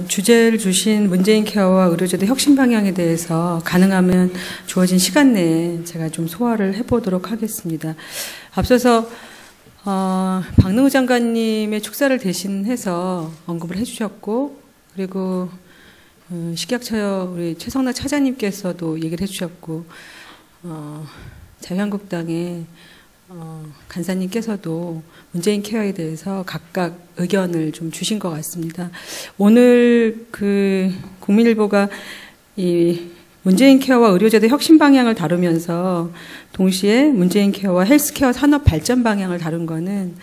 주제를 주신 문재인 케어와 의료제도 혁신 방향에 대해서 가능하면 주어진 시간 내에 제가 좀 소화를 해보도록 하겠습니다. 앞서서 박능우 장관님의 축사를 대신해서 언급을 해주셨고, 그리고 식약처 우리 최성락 차장님께서도 얘기를 해주셨고, 자유한국당의 간사님께서도 문재인 케어에 대해서 각각 의견을 좀 주신 것 같습니다. 오늘 국민일보가 이 문재인 케어와 의료제도 혁신 방향을 다루면서 동시에 문재인 케어와 헬스케어 산업 발전 방향을 다룬 거는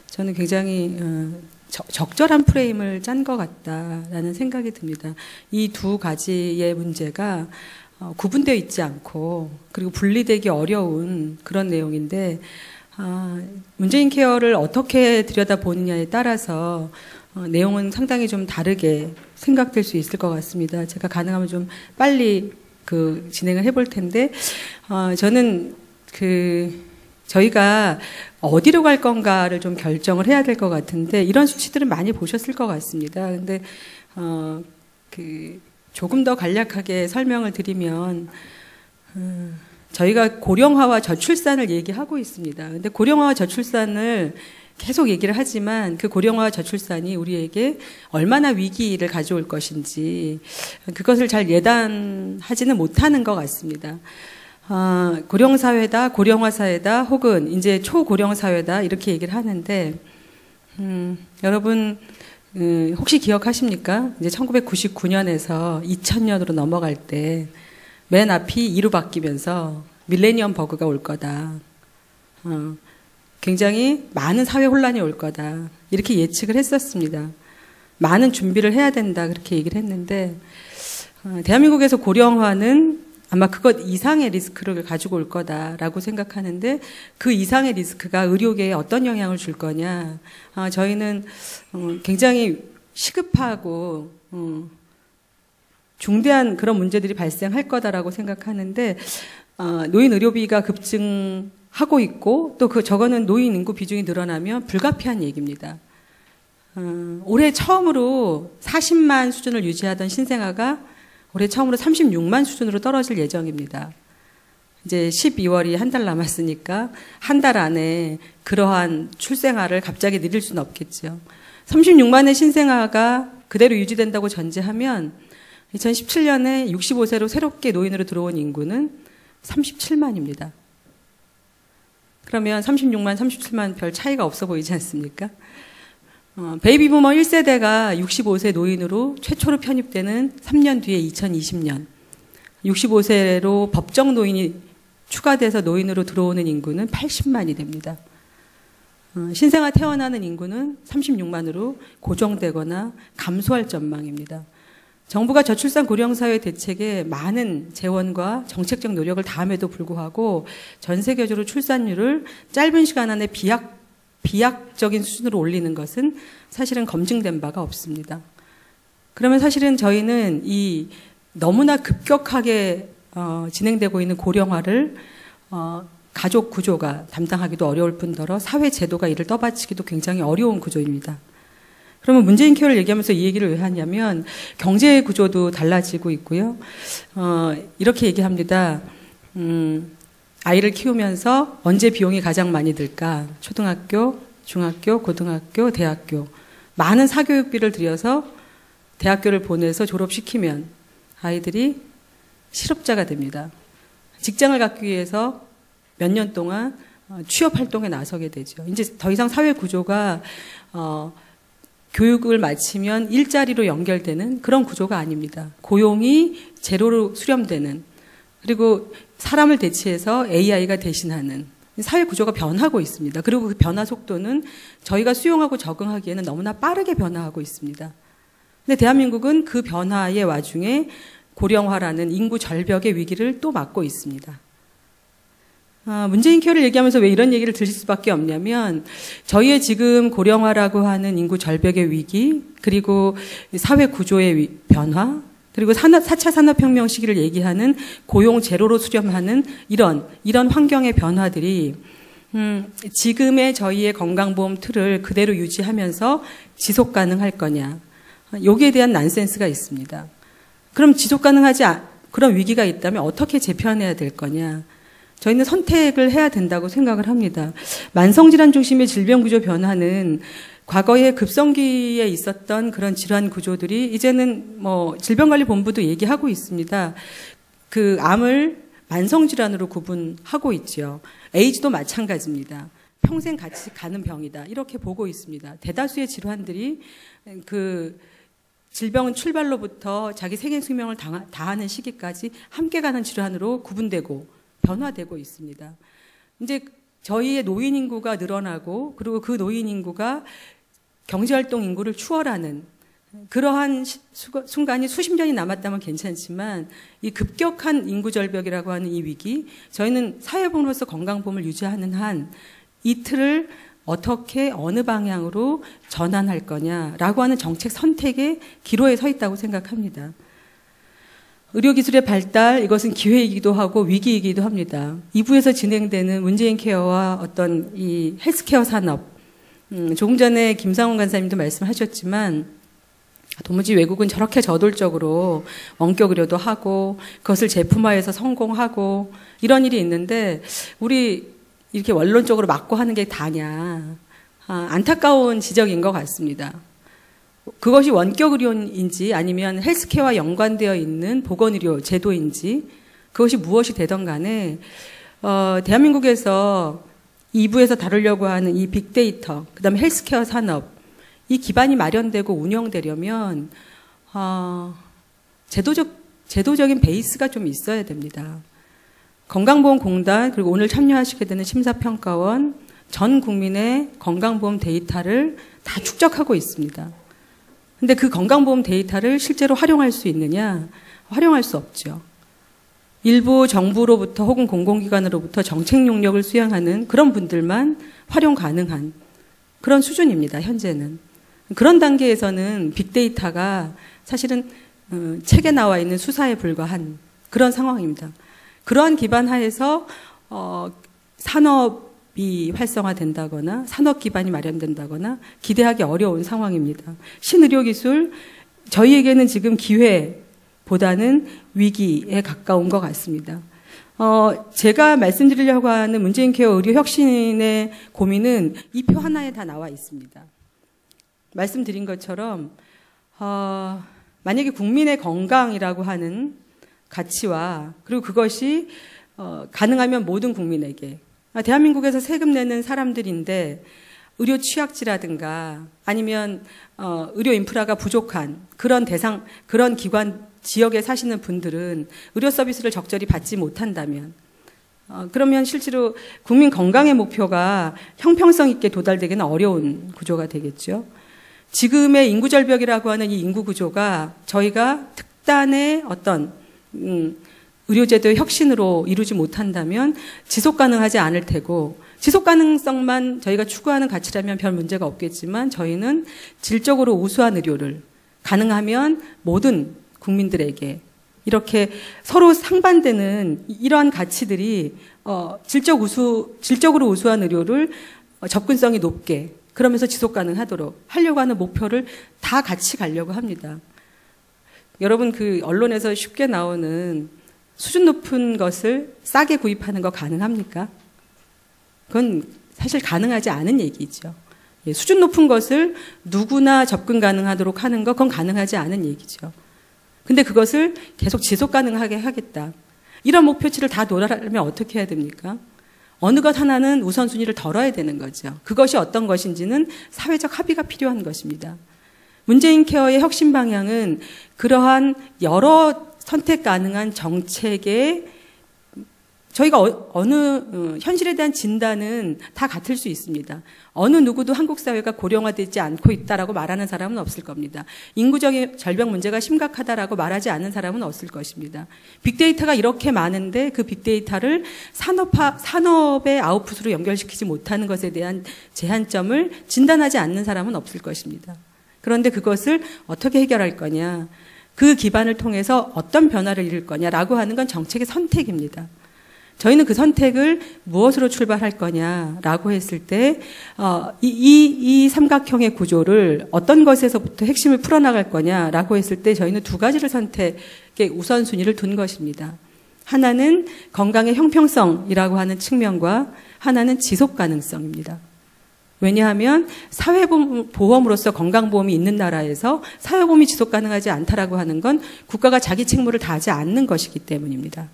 저는 굉장히 적절한 프레임을 짠 것 같다라는 생각이 듭니다. 이 두 가지의 문제가 구분되어 있지 않고 그리고 분리되기 어려운 그런 내용인데, 문재인 케어를 어떻게 들여다보느냐에 따라서 내용은 상당히 좀 다르게 생각될 수 있을 것 같습니다. 제가 가능하면 좀 빨리 진행을 해볼 텐데, 저는 저희가 어디로 갈 건가를 좀 결정을 해야 될 것 같은데, 이런 수치들은 많이 보셨을 것 같습니다. 근데 조금 더 간략하게 설명을 드리면, 저희가 고령화와 저출산을 얘기하고 있습니다. 근데 고령화와 저출산을 계속 얘기를 하지만 그 고령화와 저출산이 우리에게 얼마나 위기를 가져올 것인지 그것을 잘 예단하지는 못하는 것 같습니다. 고령사회다, 고령화사회다, 혹은 이제 초고령사회다, 이렇게 얘기를 하는데, 여러분, 혹시 기억하십니까? 이제 1999년에서 2000년으로 넘어갈 때 맨 앞이 2로 바뀌면서 밀레니엄 버그가 올 거다. 굉장히 많은 사회 혼란이 올 거다. 이렇게 예측을 했었습니다. 많은 준비를 해야 된다. 그렇게 얘기를 했는데, 대한민국에서 고령화는 아마 그것 이상의 리스크를 가지고 올 거다라고 생각하는데, 그 이상의 리스크가 의료계에 어떤 영향을 줄 거냐. 저희는 굉장히 시급하고 중대한 그런 문제들이 발생할 거다라고 생각하는데, 노인 의료비가 급증하고 있고, 또 저거는 노인 인구 비중이 늘어나면 불가피한 얘기입니다. 올해 처음으로 40만 수준을 유지하던 신생아가 올해 처음으로 36만 수준으로 떨어질 예정입니다. 이제 12월이 한 달 남았으니까 한 달 안에 그러한 출생아를 갑자기 늘릴 수는 없겠죠. 36만의 신생아가 그대로 유지된다고 전제하면 2017년에 65세로 새롭게 노인으로 들어온 인구는 37만입니다. 그러면 36만, 37만 별 차이가 없어 보이지 않습니까? 베이비부머 1세대가 65세 노인으로 최초로 편입되는 3년 뒤에 2020년, 65세로 법정 노인이 추가돼서 노인으로 들어오는 인구는 80만이 됩니다. 신생아 태어나는 인구는 36만으로 고정되거나 감소할 전망입니다. 정부가 저출산 고령사회 대책에 많은 재원과 정책적 노력을 다함에도 불구하고 전 세계적으로 출산율을 짧은 시간 안에 비약적인 수준으로 올리는 것은 사실은 검증된 바가 없습니다. 그러면 사실은 저희는 이 너무나 급격하게 진행되고 있는 고령화를 가족 구조가 담당하기도 어려울 뿐더러 사회 제도가 이를 떠받치기도 굉장히 어려운 구조입니다. 그러면 문재인 케어를 얘기하면서 이 얘기를 왜 하냐면, 경제 구조도 달라지고 있고요. 이렇게 얘기합니다. 아이를 키우면서 언제 비용이 가장 많이 들까? 초등학교, 중학교, 고등학교, 대학교. 많은 사교육비를 들여서 대학교를 보내서 졸업시키면 아이들이 실업자가 됩니다. 직장을 갖기 위해서 몇 년 동안 취업 활동에 나서게 되죠. 이제 더 이상 사회 구조가 교육을 마치면 일자리로 연결되는 그런 구조가 아닙니다. 고용이 제로로 수렴되는, 그리고 사람을 대체해서 AI가 대신하는 사회 구조가 변하고 있습니다. 그리고 그 변화 속도는 저희가 수용하고 적응하기에는 너무나 빠르게 변화하고 있습니다. 근데 대한민국은 그 변화의 와중에 고령화라는 인구 절벽의 위기를 또 맞고 있습니다. 문재인 케어를 얘기하면서 왜 이런 얘기를 들을 수밖에 없냐면, 저희의 지금 고령화라고 하는 인구 절벽의 위기, 그리고 사회 구조의 변화, 그리고 4차 산업혁명 시기를 얘기하는 고용 제로로 수렴하는 이런 환경의 변화들이 지금의 저희의 건강보험 틀을 그대로 유지하면서 지속 가능할 거냐, 여기에 대한 난센스가 있습니다. 그럼 지속 가능하지 그런 위기가 있다면 어떻게 재편해야 될 거냐? 저희는 선택을 해야 된다고 생각을 합니다. 만성질환 중심의 질병구조 변화는 과거에 급성기에 있었던 그런 질환 구조들이 이제는 질병관리본부도 얘기하고 있습니다. 그 암을 만성질환으로 구분하고 있죠. 에이즈도 마찬가지입니다. 평생 같이 가는 병이다. 이렇게 보고 있습니다. 대다수의 질환들이 그 질병은 출발로부터 자기 생애 수명을 다하는 시기까지 함께 가는 질환으로 구분되고 변화되고 있습니다. 이제 저희의 노인 인구가 늘어나고 그리고 그 노인 인구가 경제활동 인구를 추월하는 그러한 순간이 수십 년이 남았다면 괜찮지만 이 급격한 인구 절벽이라고 하는 이 위기, 저희는 사회보험으로서 건강보험을 유지하는 한 이 틀을 어떻게 어느 방향으로 전환할 거냐라고 하는 정책 선택의 기로에 서 있다고 생각합니다. 의료기술의 발달, 이것은 기회이기도 하고 위기이기도 합니다. 2부에서 진행되는 문재인 케어와 어떤 이 헬스케어 산업, 조금 전에 김상훈 간사님도 말씀하셨지만 도무지 외국은 저렇게 저돌적으로 원격 의료도 하고 그것을 제품화해서 성공하고 이런 일이 있는데 우리 이렇게 원론적으로 막고 하는 게 다냐. 안타까운 지적인 것 같습니다. 그것이 원격 의료인지 아니면 헬스케어와 연관되어 있는 보건의료 제도인지 그것이 무엇이 되던 간에 대한민국에서 2부에서 다루려고 하는 이 빅데이터, 그다음에 헬스케어 산업, 이 기반이 마련되고 운영되려면 제도적인 베이스가 좀 있어야 됩니다. 건강보험공단 그리고 오늘 참여하시게 되는 심사평가원 전 국민의 건강보험 데이터를 다 축적하고 있습니다. 근데 그 건강보험 데이터를 실제로 활용할 수 있느냐? 활용할 수 없죠. 일부 정부로부터 혹은 공공기관으로부터 정책 용역을 수행하는 그런 분들만 활용 가능한 그런 수준입니다. 현재는. 그런 단계에서는 빅데이터가 사실은 책에 나와 있는 수사에 불과한 그런 상황입니다. 그러한 기반 하에서 산업이 활성화된다거나 산업 기반이 마련된다거나 기대하기 어려운 상황입니다. 신의료기술, 저희에게는 지금 기회보다는 위기에 가까운 것 같습니다. 제가 말씀드리려고 하는 문재인 케어 의료 혁신의 고민은 이 표 하나에 다 나와 있습니다. 말씀드린 것처럼 만약에 국민의 건강이라고 하는 가치와 그리고 그것이 가능하면 모든 국민에게 대한민국에서 세금 내는 사람들인데 의료 취약지라든가 아니면 의료 인프라가 부족한 그런 그런 기관 지역에 사시는 분들은 의료 서비스를 적절히 받지 못한다면 그러면 실제로 국민 건강의 목표가 형평성 있게 도달되기는 어려운 구조가 되겠죠. 지금의 인구 절벽이라고 하는 이 인구 구조가 저희가 특단의 어떤 의료제도의 혁신으로 이루지 못한다면 지속 가능하지 않을 테고 지속 가능성만 저희가 추구하는 가치라면 별 문제가 없겠지만 저희는 질적으로 우수한 의료를 가능하면 모든 국민들에게 이렇게 서로 상반되는 이러한 가치들이 질적으로 우수한 의료를 접근성이 높게 그러면서 지속 가능하도록 하려고 하는 목표를 다 같이 가려고 합니다. 여러분 그 언론에서 쉽게 나오는 수준 높은 것을 싸게 구입하는 거 가능합니까? 그건 사실 가능하지 않은 얘기죠. 수준 높은 것을 누구나 접근 가능하도록 하는 거 그건 가능하지 않은 얘기죠. 근데 그것을 계속 지속 가능하게 하겠다. 이런 목표치를 다 도달하려면 어떻게 해야 됩니까? 어느 것 하나는 우선순위를 덜어야 되는 거죠. 그것이 어떤 것인지는 사회적 합의가 필요한 것입니다. 문재인 케어의 혁신 방향은 그러한 여러 선택 가능한 정책의 저희가 현실에 대한 진단은 다 같을 수 있습니다. 어느 누구도 한국 사회가 고령화되지 않고 있다라고 말하는 사람은 없을 겁니다. 인구적인 절벽 문제가 심각하다라고 말하지 않는 사람은 없을 것입니다. 빅데이터가 이렇게 많은데 그 빅데이터를 산업의 아웃풋으로 연결시키지 못하는 것에 대한 제한점을 진단하지 않는 사람은 없을 것입니다. 그런데 그것을 어떻게 해결할 거냐, 그 기반을 통해서 어떤 변화를 이룰 거냐라고 하는 건 정책의 선택입니다. 저희는 그 선택을 무엇으로 출발할 거냐라고 했을 때, 이 삼각형의 구조를 어떤 것에서부터 핵심을 풀어나갈 거냐라고 했을 때 저희는 두 가지를 선택에 우선순위를 둔 것입니다. 하나는 건강의 형평성이라고 하는 측면과 하나는 지속 가능성입니다. 왜냐하면 사회보험으로서 건강보험이 있는 나라에서 사회보험이 지속 가능하지 않다라고 하는 건 국가가 자기 책무를 다하지 않는 것이기 때문입니다.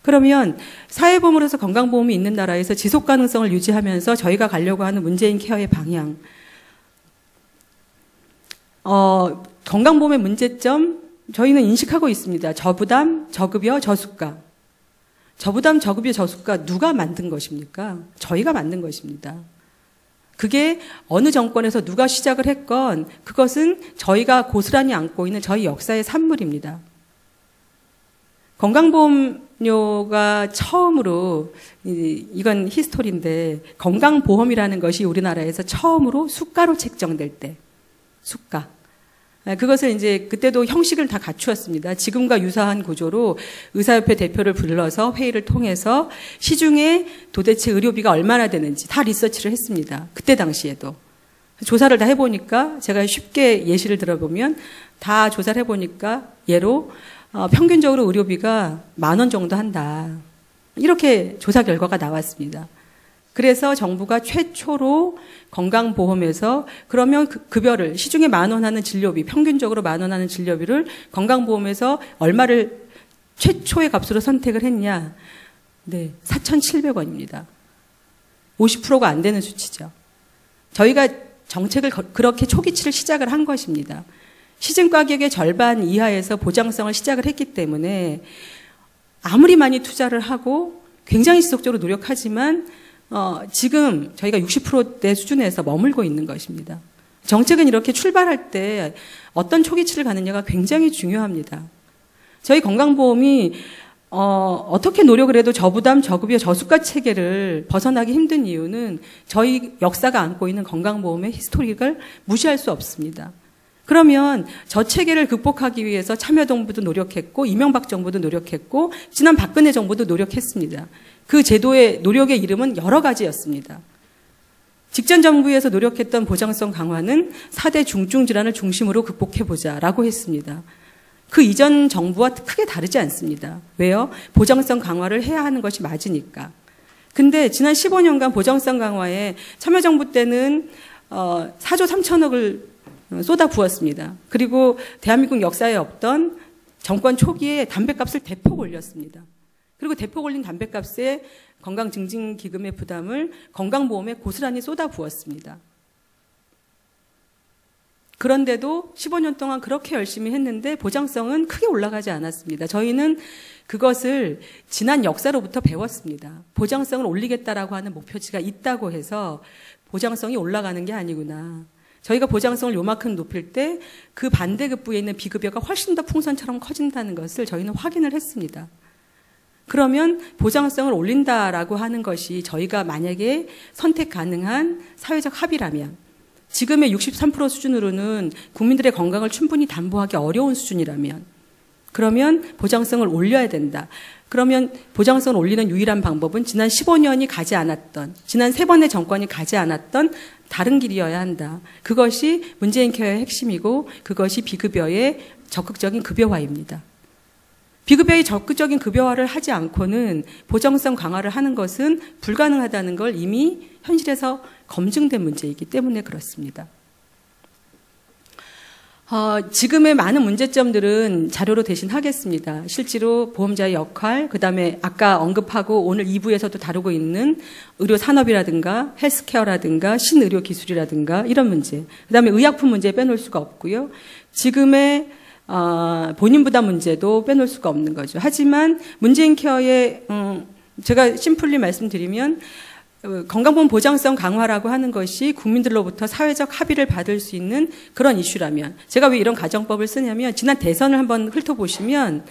그러면 사회보험으로서 건강보험이 있는 나라에서 지속 가능성을 유지하면서 저희가 가려고 하는 문재인 케어의 방향, 건강보험의 문제점 저희는 인식하고 있습니다. 저부담, 저급여, 저수가. 저부담, 저급여, 저수가 누가 만든 것입니까? 저희가 만든 것입니다. 그게 어느 정권에서 누가 시작을 했건 그것은 저희가 고스란히 안고 있는 저희 역사의 산물입니다. 건강보험료가 처음으로, 이건 히스토리인데, 건강보험이라는 것이 우리나라에서 처음으로 수가로 책정될 때, 수가. 그것을 이제 그때도 형식을 다 갖추었습니다. 지금과 유사한 구조로 의사협회 대표를 불러서 회의를 통해서 시중에 도대체 의료비가 얼마나 되는지 다 리서치를 했습니다. 그때 당시에도. 조사를 다 해보니까 제가 쉽게 예시를 들어보면 다 조사를 해보니까 예로 평균적으로 의료비가 10,000원 정도 한다. 이렇게 조사 결과가 나왔습니다. 그래서 정부가 최초로 건강보험에서 그러면 급여를 시중에 10,000원 하는 진료비, 평균적으로 10,000원 하는 진료비를 건강보험에서 얼마를 최초의 값으로 선택을 했냐? 네, 4,700원입니다. 50%가 안 되는 수치죠. 저희가 정책을 그렇게 초기치를 시작을 한 것입니다. 시중 가격의 절반 이하에서 보장성을 시작을 했기 때문에 아무리 많이 투자를 하고 굉장히 지속적으로 노력하지만 지금 저희가 60%대 수준에서 머물고 있는 것입니다. 정책은 이렇게 출발할 때 어떤 초기치를 가느냐가 굉장히 중요합니다. 저희 건강보험이 어떻게 노력을 해도 저부담, 저급여, 저수가 체계를 벗어나기 힘든 이유는 저희 역사가 안고 있는 건강보험의 히스토리를 무시할 수 없습니다. 그러면 저 체계를 극복하기 위해서 참여정부도 노력했고 이명박 정부도 노력했고 지난 박근혜 정부도 노력했습니다. 그 제도의 노력의 이름은 여러 가지였습니다. 직전 정부에서 노력했던 보장성 강화는 4대 중증 질환을 중심으로 극복해보자라고 했습니다. 그 이전 정부와 크게 다르지 않습니다. 왜요? 보장성 강화를 해야 하는 것이 맞으니까. 근데 지난 15년간 보장성 강화에 참여정부 때는 4조 3천억을 쏟아 부었습니다. 그리고 대한민국 역사에 없던 정권 초기에 담배값을 대폭 올렸습니다. 그리고 대폭 올린 담배값에 건강증진기금의 부담을 건강보험에 고스란히 쏟아 부었습니다. 그런데도 15년 동안 그렇게 열심히 했는데 보장성은 크게 올라가지 않았습니다. 저희는 그것을 지난 역사로부터 배웠습니다. 보장성을 올리겠다라고 하는 목표치가 있다고 해서 보장성이 올라가는 게 아니구나. 저희가 보장성을 요만큼 높일 때 그 반대급부에 있는 비급여가 훨씬 더 풍선처럼 커진다는 것을 저희는 확인을 했습니다. 그러면 보장성을 올린다라고 하는 것이 저희가 만약에 선택 가능한 사회적 합의라면 지금의 63% 수준으로는 국민들의 건강을 충분히 담보하기 어려운 수준이라면 그러면 보장성을 올려야 된다. 그러면 보장성을 올리는 유일한 방법은 지난 15년이 가지 않았던, 지난 3번의 정권이 가지 않았던 다른 길이어야 한다. 그것이 문재인 케어의 핵심이고 그것이 비급여의 적극적인 급여화입니다. 비급여의 적극적인 급여화를 하지 않고는 보장성 강화를 하는 것은 불가능하다는 걸 이미 현실에서 검증된 문제이기 때문에 그렇습니다. 지금의 많은 문제점들은 자료로 대신하겠습니다. 실제로 보험자의 역할, 그다음에 아까 언급하고 오늘 2부에서도 다루고 있는 의료 산업이라든가 헬스케어라든가 신의료 기술이라든가 이런 문제, 그다음에 의약품 문제 빼놓을 수가 없고요. 지금의 본인 부담 문제도 빼놓을 수가 없는 거죠. 하지만 문재인 케어의 제가 심플리 말씀드리면 건강보험 보장성 강화라고 하는 것이 국민들로부터 사회적 합의를 받을 수 있는 그런 이슈라면 제가 왜 이런 가정법을 쓰냐면 지난 대선을 한번 훑어보시면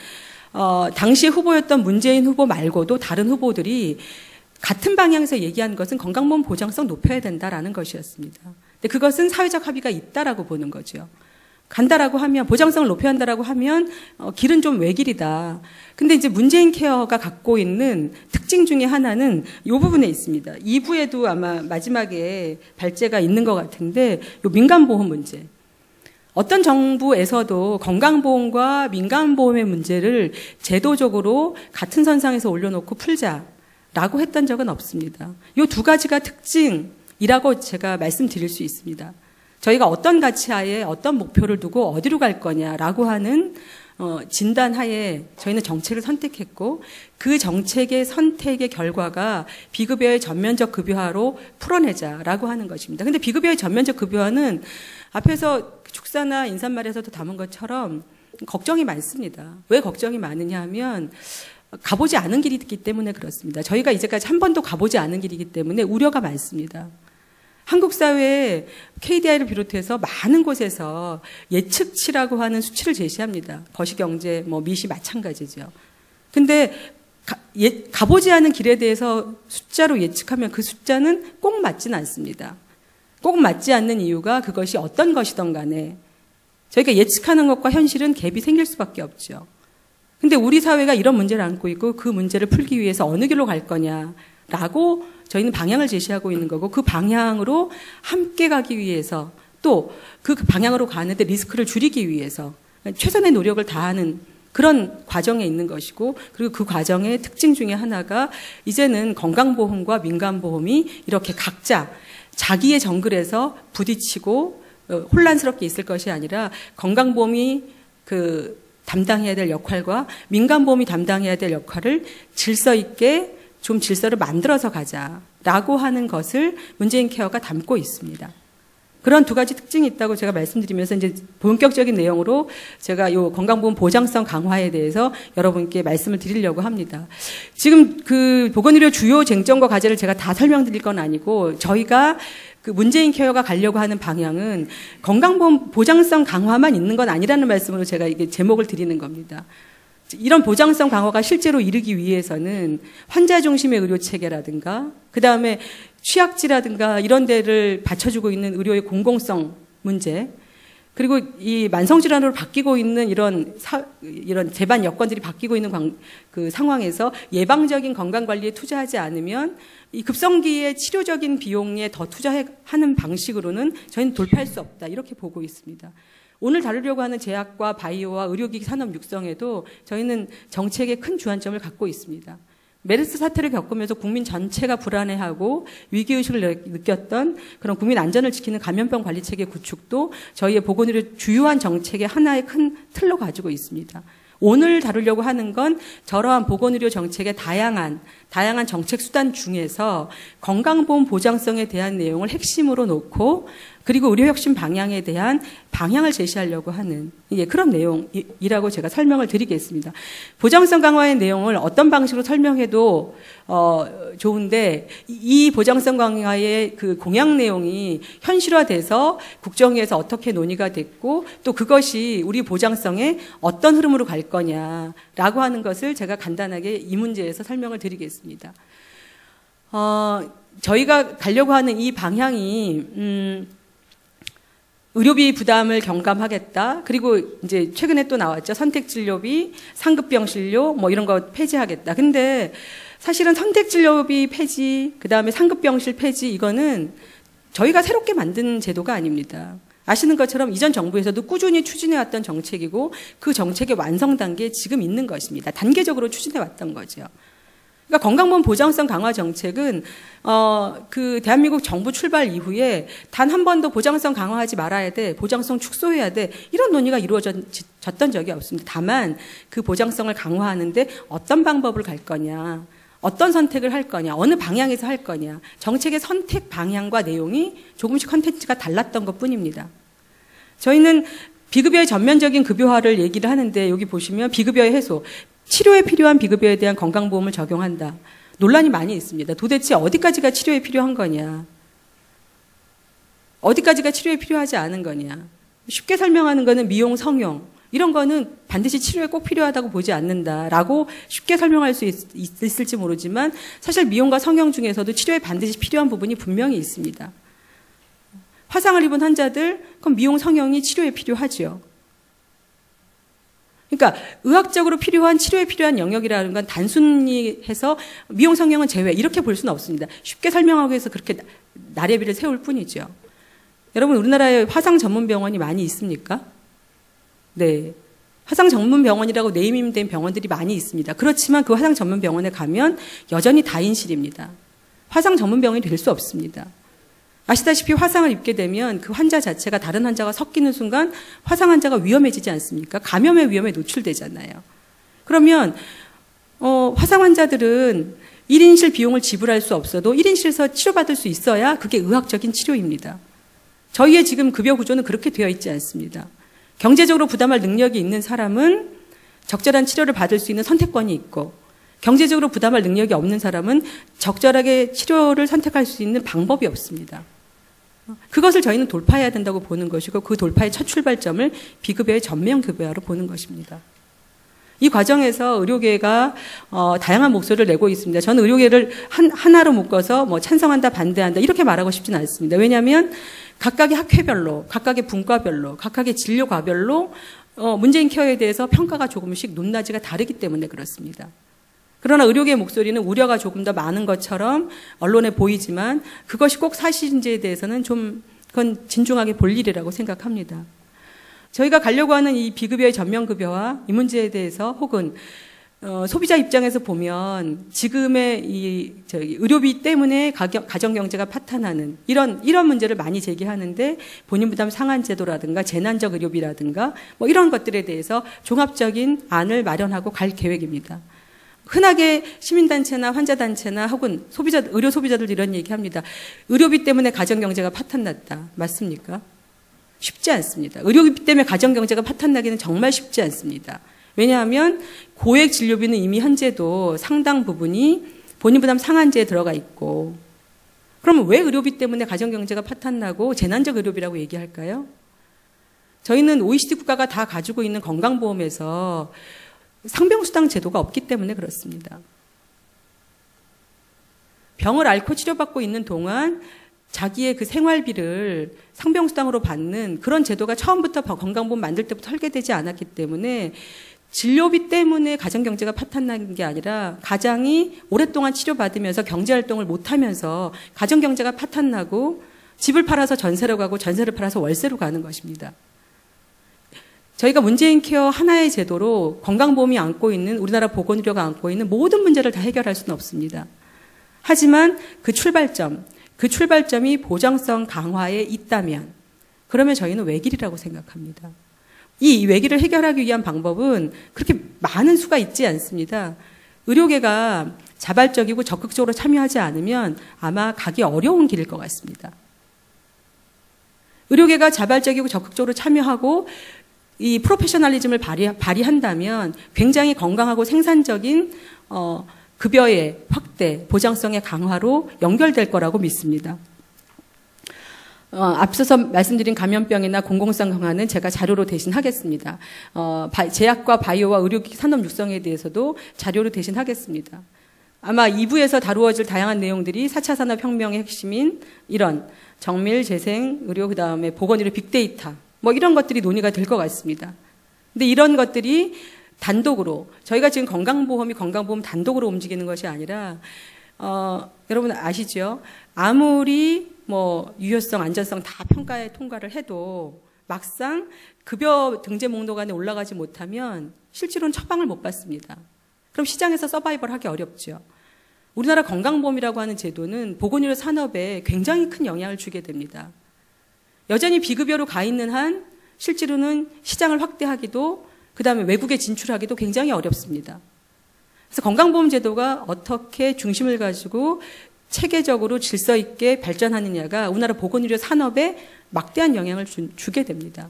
당시 후보였던 문재인 후보 말고도 다른 후보들이 같은 방향에서 얘기한 것은 건강보험 보장성 높여야 된다라는 것이었습니다. 근데 그것은 사회적 합의가 있다라고 보는 거죠. 간다라고 하면, 보장성을 높여야 한다라고 하면 길은 좀 외길이다. 근데 이제 문재인 케어가 갖고 있는 특징 중에 하나는 이 부분에 있습니다. 2부에도 아마 마지막에 발제가 있는 것 같은데 이 민간보험 문제. 어떤 정부에서도 건강보험과 민간보험의 문제를 제도적으로 같은 선상에서 올려놓고 풀자라고 했던 적은 없습니다. 이 두 가지가 특징이라고 제가 말씀드릴 수 있습니다. 저희가 어떤 가치하에 어떤 목표를 두고 어디로 갈 거냐라고 하는 진단하에 저희는 정책을 선택했고 그 정책의 선택의 결과가 비급여의 전면적 급여화로 풀어내자라고 하는 것입니다. 근데 비급여의 전면적 급여화는 앞에서 축사나 인사말에서도 담은 것처럼 걱정이 많습니다. 왜 걱정이 많으냐 하면 가보지 않은 길이기 때문에 그렇습니다. 저희가 이제까지 한 번도 가보지 않은 길이기 때문에 우려가 많습니다. 한국 사회에 KDI를 비롯해서 많은 곳에서 예측치라고 하는 수치를 제시합니다. 거시경제, 미시 마찬가지죠. 근데 가보지 않은 길에 대해서 숫자로 예측하면 그 숫자는 꼭 맞지는 않습니다. 꼭 맞지 않는 이유가 그것이 어떤 것이든 간에 저희가 예측하는 것과 현실은 갭이 생길 수밖에 없죠. 근데 우리 사회가 이런 문제를 안고 있고 그 문제를 풀기 위해서 어느 길로 갈 거냐라고 저희는 방향을 제시하고 있는 거고 그 방향으로 함께 가기 위해서 또 그 방향으로 가는데 리스크를 줄이기 위해서 최선의 노력을 다하는 그런 과정에 있는 것이고 그리고 그 과정의 특징 중에 하나가 이제는 건강보험과 민간보험이 이렇게 각자 자기의 정글에서 부딪히고 혼란스럽게 있을 것이 아니라 건강보험이 담당해야 될 역할과 민간보험이 담당해야 될 역할을 질서 있게 좀 질서를 만들어서 가자라고 하는 것을 문재인 케어가 담고 있습니다. 그런 두 가지 특징이 있다고 제가 말씀드리면서 이제 본격적인 내용으로 제가 이 건강보험 보장성 강화에 대해서 여러분께 말씀을 드리려고 합니다. 지금 그 보건의료 주요 쟁점과 과제를 제가 다 설명드릴 건 아니고 저희가 그 문재인 케어가 가려고 하는 방향은 건강보험 보장성 강화만 있는 건 아니라는 말씀으로 제가 이게 제목을 드리는 겁니다. 이런 보장성 강화가 실제로 이르기 위해서는 환자 중심의 의료 체계라든가 그다음에 취약지라든가 이런 데를 받쳐주고 있는 의료의 공공성 문제 그리고 이 만성질환으로 바뀌고 있는 이런 재반 여건들이 바뀌고 있는 그 상황에서 예방적인 건강관리에 투자하지 않으면 이 급성기의 치료적인 비용에 더 투자하는 방식으로는 저희는 돌파할 수 없다 이렇게 보고 있습니다. 오늘 다루려고 하는 제약과 바이오와 의료기기 산업 육성에도 저희는 정책에 큰 주안점을 갖고 있습니다. 메르스 사태를 겪으면서 국민 전체가 불안해하고 위기의식을 느꼈던 그런 국민 안전을 지키는 감염병 관리체계 구축도 저희의 보건의료 주요한 정책의 하나의 큰 틀로 가지고 있습니다. 오늘 다루려고 하는 건 저러한 보건의료 정책의 다양한 정책 수단 중에서 건강보험 보장성에 대한 내용을 핵심으로 놓고 그리고 의료혁신 방향에 대한 방향을 제시하려고 하는 그런 내용이라고 제가 설명을 드리겠습니다. 보장성 강화의 내용을 어떤 방식으로 설명해도 좋은데 이 보장성 강화의 그 공약 내용이 현실화돼서 국정위에서 어떻게 논의가 됐고 또 그것이 우리 보장성에 어떤 흐름으로 갈 거냐라고 하는 것을 제가 간단하게 이 문제에서 설명을 드리겠습니다. 저희가 가려고 하는 이 방향이 의료비 부담을 경감하겠다. 그리고 이제 최근에 또 나왔죠. 선택진료비, 상급병 진료 이런 거 폐지하겠다. 근데 사실은 선택진료비 폐지, 그다음에 상급병실 폐지 이거는 저희가 새롭게 만든 제도가 아닙니다. 아시는 것처럼 이전 정부에서도 꾸준히 추진해왔던 정책이고 그 정책의 완성 단계에 지금 있는 것입니다. 단계적으로 추진해왔던 거죠. 그러니까 건강보험 보장성 강화 정책은 그 대한민국 정부 출발 이후에 단 한 번도 보장성 강화하지 말아야 돼, 보장성 축소해야 돼 이런 논의가 이루어졌던 적이 없습니다. 다만 그 보장성을 강화하는데 어떤 방법을 갈 거냐, 어떤 선택을 할 거냐, 어느 방향에서 할 거냐, 정책의 선택 방향과 내용이 조금씩 컨텐츠가 달랐던 것뿐입니다. 저희는 비급여의 전면적인 급여화를 얘기를 하는데 여기 보시면 비급여의 해소, 치료에 필요한 비급여에 대한 건강보험을 적용한다. 논란이 많이 있습니다. 도대체 어디까지가 치료에 필요한 거냐? 어디까지가 치료에 필요하지 않은 거냐? 쉽게 설명하는 거는 미용, 성형 이런 거는 반드시 치료에 꼭 필요하다고 보지 않는다라고 쉽게 설명할 수 있을지 모르지만 사실 미용과 성형 중에서도 치료에 반드시 필요한 부분이 분명히 있습니다. 화상을 입은 환자들, 그럼 미용, 성형이 치료에 필요하죠. 그러니까 의학적으로 필요한 치료에 필요한 영역이라는 건 단순히 해서 미용 성형은 제외 이렇게 볼 수는 없습니다. 쉽게 설명하기 위해서 그렇게 나래비를 세울 뿐이죠. 여러분 우리나라에 화상 전문 병원이 많이 있습니까? 네. 화상 전문 병원이라고 네이밍된 병원들이 많이 있습니다. 그렇지만 그 화상 전문 병원에 가면 여전히 다인실입니다. 화상 전문 병원이 될 수 없습니다. 아시다시피 화상을 입게 되면 그 환자 자체가 다른 환자가 섞이는 순간 화상 환자가 위험해지지 않습니까? 감염의 위험에 노출되잖아요. 그러면 화상 환자들은 1인실 비용을 지불할 수 없어도 1인실에서 치료받을 수 있어야 그게 의학적인 치료입니다. 저희의 지금 급여 구조는 그렇게 되어 있지 않습니다. 경제적으로 부담할 능력이 있는 사람은 적절한 치료를 받을 수 있는 선택권이 있고 경제적으로 부담할 능력이 없는 사람은 적절하게 치료를 선택할 수 있는 방법이 없습니다. 그것을 저희는 돌파해야 된다고 보는 것이고 그 돌파의 첫 출발점을 비급여의 전면급여화로 보는 것입니다. 이 과정에서 의료계가 다양한 목소리를 내고 있습니다. 저는 의료계를 하나로 묶어서 뭐 찬성한다, 반대한다 이렇게 말하고 싶지는 않습니다. 왜냐하면 각각의 학회별로, 각각의 분과별로, 각각의 진료과별로 문재인 케어에 대해서 평가가 조금씩 높낮이가 다르기 때문에 그렇습니다. 그러나 의료계의 목소리는 우려가 조금 더 많은 것처럼 언론에 보이지만 그것이 꼭 사실인지에 대해서는 좀 그건 진중하게 볼 일이라고 생각합니다. 저희가 가려고 하는 이 비급여의 전면급여와 이 문제에 대해서 혹은 소비자 입장에서 보면 지금의 이 의료비 때문에 가정경제가 파탄하는 이런 문제를 많이 제기하는데 본인 부담 상한 제도라든가 재난적 의료비라든가 뭐 이런 것들에 대해서 종합적인 안을 마련하고 갈 계획입니다. 흔하게 시민단체나 환자단체나 혹은 의료 소비자들도 이런 얘기합니다. 의료비 때문에 가정경제가 파탄났다. 맞습니까? 쉽지 않습니다. 의료비 때문에 가정경제가 파탄나기는 정말 쉽지 않습니다. 왜냐하면 고액 진료비는 이미 현재도 상당 부분이 본인 부담 상한제에 들어가 있고 그러면 왜 의료비 때문에 가정경제가 파탄나고 재난적 의료비라고 얘기할까요? 저희는 OECD 국가가 다 가지고 있는 건강보험에서 상병수당 제도가 없기 때문에 그렇습니다. 병을 앓고 치료받고 있는 동안 자기의 그 생활비를 상병수당으로 받는 그런 제도가 처음부터 건강보험 만들 때부터 설계되지 않았기 때문에 진료비 때문에 가정경제가 파탄난 게 아니라 가장이 오랫동안 치료받으면서 경제활동을 못하면서 가정경제가 파탄나고 집을 팔아서 전세로 가고 전세를 팔아서 월세로 가는 것입니다. 저희가 문재인 케어 하나의 제도로 건강보험이 안고 있는 우리나라 보건의료가 안고 있는 모든 문제를 다 해결할 수는 없습니다. 하지만 그 출발점이 보장성 강화에 있다면 그러면 저희는 외길이라고 생각합니다. 이 외길을 해결하기 위한 방법은 그렇게 많은 수가 있지 않습니다. 의료계가 자발적이고 적극적으로 참여하지 않으면 아마 가기 어려운 길일 것 같습니다. 의료계가 자발적이고 적극적으로 참여하고 이 프로페셔널리즘을 발휘한다면 굉장히 건강하고 생산적인 급여의 확대, 보장성의 강화로 연결될 거라고 믿습니다. 앞서서 말씀드린 감염병이나 공공성 강화는 제가 자료로 대신 하겠습니다. 제약과 바이오와 의료기기 산업 육성에 대해서도 자료로 대신 하겠습니다. 아마 2부에서 다루어질 다양한 내용들이 4차 산업혁명의 핵심인 이런 정밀, 재생, 의료, 그다음에 보건의료 빅데이터 뭐 이런 것들이 논의가 될 것 같습니다. 근데 이런 것들이 단독으로 저희가 지금 건강보험 단독으로 움직이는 것이 아니라 여러분 아시죠? 아무리 뭐 유효성, 안전성 다 평가에 통과를 해도 막상 급여 등재 목록 안에 올라가지 못하면 실제로는 처방을 못 받습니다. 그럼 시장에서 서바이벌하기 어렵죠. 우리나라 건강보험이라고 하는 제도는 보건의료 산업에 굉장히 큰 영향을 주게 됩니다. 여전히 비급여로 가 있는 한 실제로는 시장을 확대하기도 그다음에 외국에 진출하기도 굉장히 어렵습니다. 그래서 건강보험 제도가 어떻게 중심을 가지고 체계적으로 질서 있게 발전하느냐가 우리나라 보건의료 산업에 막대한 영향을 주게 됩니다.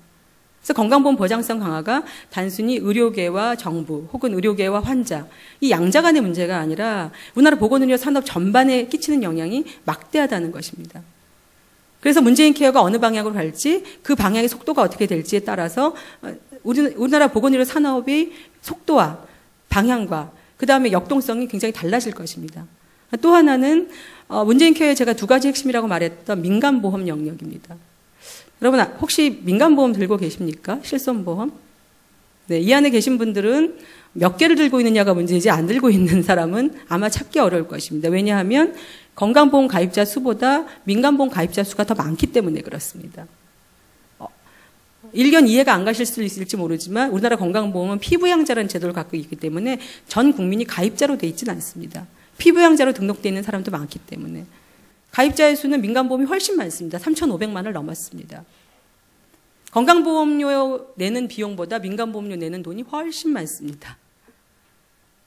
그래서 건강보험 보장성 강화가 단순히 의료계와 정부 혹은 의료계와 환자 이 양자 간의 문제가 아니라 우리나라 보건의료 산업 전반에 끼치는 영향이 막대하다는 것입니다. 그래서 문재인 케어가 어느 방향으로 갈지 그 방향의 속도가 어떻게 될지에 따라서 우리나라 보건의료 산업의 속도와 방향과 그다음에 역동성이 굉장히 달라질 것입니다. 또 하나는 문재인 케어에 제가 두 가지 핵심이라고 말했던 민간보험 영역입니다. 여러분 혹시 민간보험 들고 계십니까? 실손보험? 네, 이 안에 계신 분들은 몇 개를 들고 있느냐가 문제이지 안 들고 있는 사람은 아마 찾기 어려울 것입니다. 왜냐하면 건강보험 가입자 수보다 민간보험 가입자 수가 더 많기 때문에 그렇습니다. 일견 이해가 안 가실 수 있을지 모르지만 우리나라 건강보험은 피부양자라는 제도를 갖고 있기 때문에 전 국민이 가입자로 돼 있지는 않습니다. 피부양자로 등록되어 있는 사람도 많기 때문에 가입자의 수는 민간보험이 훨씬 많습니다. 3,500만을 넘었습니다. 건강보험료 내는 비용보다 민간보험료 내는 돈이 훨씬 많습니다.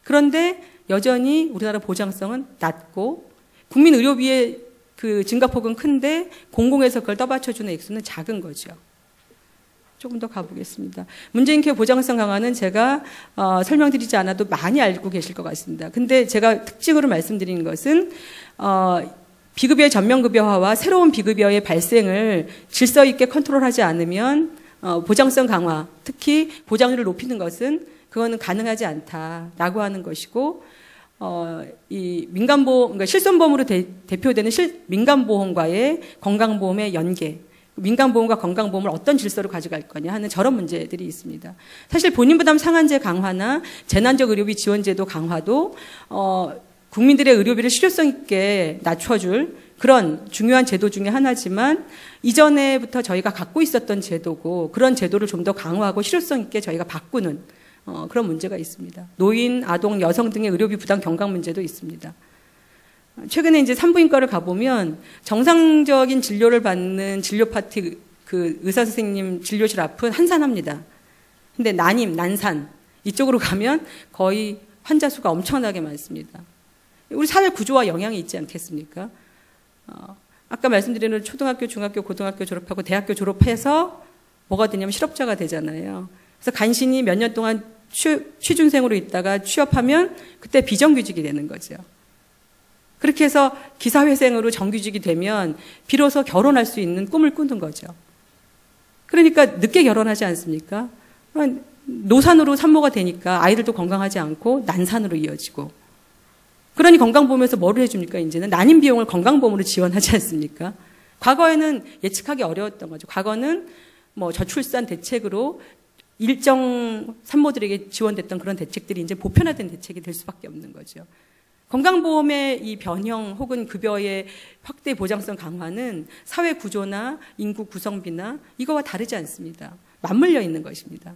그런데 여전히 우리나라 보장성은 낮고 국민 의료비의 그 증가폭은 큰데 공공에서 그걸 떠받쳐주는 액수는 작은 거죠. 조금 더 가보겠습니다. 문재인 케어 보장성 강화는 제가 설명드리지 않아도 많이 알고 계실 것 같습니다. 근데 제가 특징으로 말씀드리는 것은 비급여의 전면급여화와 새로운 비급여의 발생을 질서 있게 컨트롤하지 않으면 보장성 강화, 특히 보장률을 높이는 것은 그거는 가능하지 않다라고 하는 것이고 이 민간보험, 그러니까 실손보험으로 대표되는 민간보험과의 건강보험의 연계, 민간보험과 건강보험을 어떤 질서로 가져갈 거냐 하는 저런 문제들이 있습니다. 사실 본인부담 상한제 강화나 재난적 의료비 지원제도 강화도 국민들의 의료비를 실효성 있게 낮춰줄 그런 중요한 제도 중에 하나지만 이전에부터 저희가 갖고 있었던 제도고 그런 제도를 좀 더 강화하고 실효성 있게 저희가 바꾸는 그런 문제가 있습니다. 노인, 아동, 여성 등의 의료비 부담 경감 문제도 있습니다. 최근에 이제 산부인과를 가보면 정상적인 진료를 받는 진료 파트 그 의사 선생님 진료실 앞은 한산합니다. 근데 난산 이쪽으로 가면 거의 환자 수가 엄청나게 많습니다. 우리 사회 구조와 영향이 있지 않겠습니까? 아까 말씀드린 초등학교, 중학교, 고등학교 졸업하고 대학교 졸업해서 뭐가 되냐면 실업자가 되잖아요. 그래서 간신히 몇 년 동안 취준생으로 있다가 취업하면 그때 비정규직이 되는 거죠. 그렇게 해서 기사회생으로 정규직이 되면 비로소 결혼할 수 있는 꿈을 꾸는 거죠. 그러니까 늦게 결혼하지 않습니까? 노산으로 산모가 되니까 아이들도 건강하지 않고 난산으로 이어지고 그러니 건강보험에서 뭐를 해줍니까? 이제는 난임 비용을 건강보험으로 지원하지 않습니까? 과거에는 예측하기 어려웠던 거죠. 과거는 뭐 저출산 대책으로 일정 산모들에게 지원됐던 그런 대책들이 이제 보편화된 대책이 될 수밖에 없는 거죠. 건강보험의 이 변형 혹은 급여의 확대 보장성 강화는 사회 구조나 인구 구성비나 이거와 다르지 않습니다. 맞물려 있는 것입니다.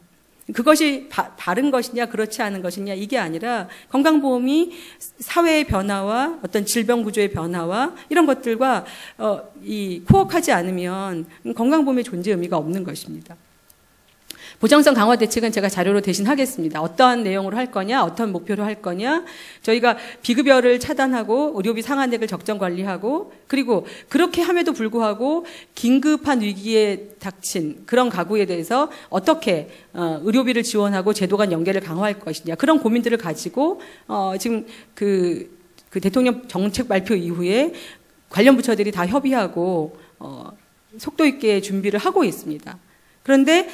그것이 바른 것이냐 그렇지 않은 것이냐 이게 아니라 건강보험이 사회의 변화와 어떤 질병 구조의 변화와 이런 것들과 코어하지 않으면 건강보험의 존재 의미가 없는 것입니다. 보장성 강화 대책은 제가 자료로 대신 하겠습니다. 어떠한 내용으로 할 거냐, 어떤 목표로 할 거냐. 저희가 비급여를 차단하고 의료비 상한액을 적정 관리하고 그리고 그렇게 함에도 불구하고 긴급한 위기에 닥친 그런 가구에 대해서 어떻게 의료비를 지원하고 제도 간 연계를 강화할 것이냐. 그런 고민들을 가지고 지금 그 대통령 정책 발표 이후에 관련 부처들이 다 협의하고 속도 있게 준비를 하고 있습니다. 그런데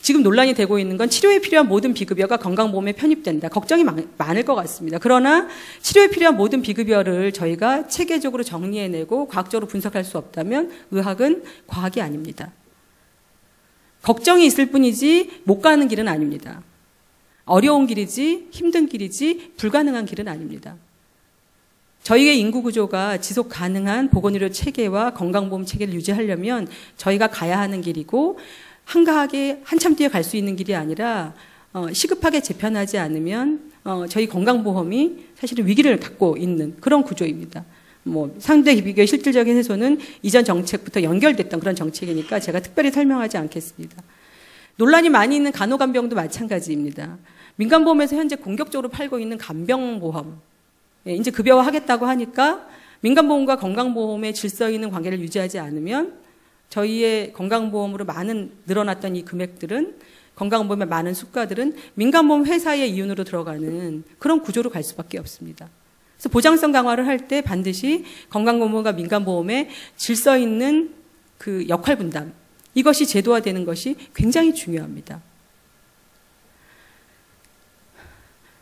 지금 논란이 되고 있는 건 치료에 필요한 모든 비급여가 건강보험에 편입된다. 걱정이 많을 것 같습니다. 그러나 치료에 필요한 모든 비급여를 저희가 체계적으로 정리해내고 과학적으로 분석할 수 없다면 의학은 과학이 아닙니다. 걱정이 있을 뿐이지 못 가는 길은 아닙니다. 어려운 길이지 힘든 길이지 불가능한 길은 아닙니다. 저희의 인구 구조가 지속 가능한 보건의료 체계와 건강보험 체계를 유지하려면 저희가 가야 하는 길이고 한가하게 한참 뒤에 갈 수 있는 길이 아니라 시급하게 재편하지 않으면 저희 건강보험이 사실은 위기를 갖고 있는 그런 구조입니다. 뭐 상대 비교의 실질적인 해소는 이전 정책부터 연결됐던 그런 정책이니까 제가 특별히 설명하지 않겠습니다. 논란이 많이 있는 간호간병도 마찬가지입니다. 민간보험에서 현재 공격적으로 팔고 있는 간병보험 이제 급여화하겠다고 하니까 민간보험과 건강보험의 질서 있는 관계를 유지하지 않으면 저희의 건강보험으로 늘어났던 이 금액들은 건강보험의 많은 수가들은 민간보험 회사의 이윤으로 들어가는 그런 구조로 갈 수밖에 없습니다. 그래서 보장성 강화를 할 때 반드시 건강보험과 민간보험의 질서 있는 그 역할 분담 이것이 제도화되는 것이 굉장히 중요합니다.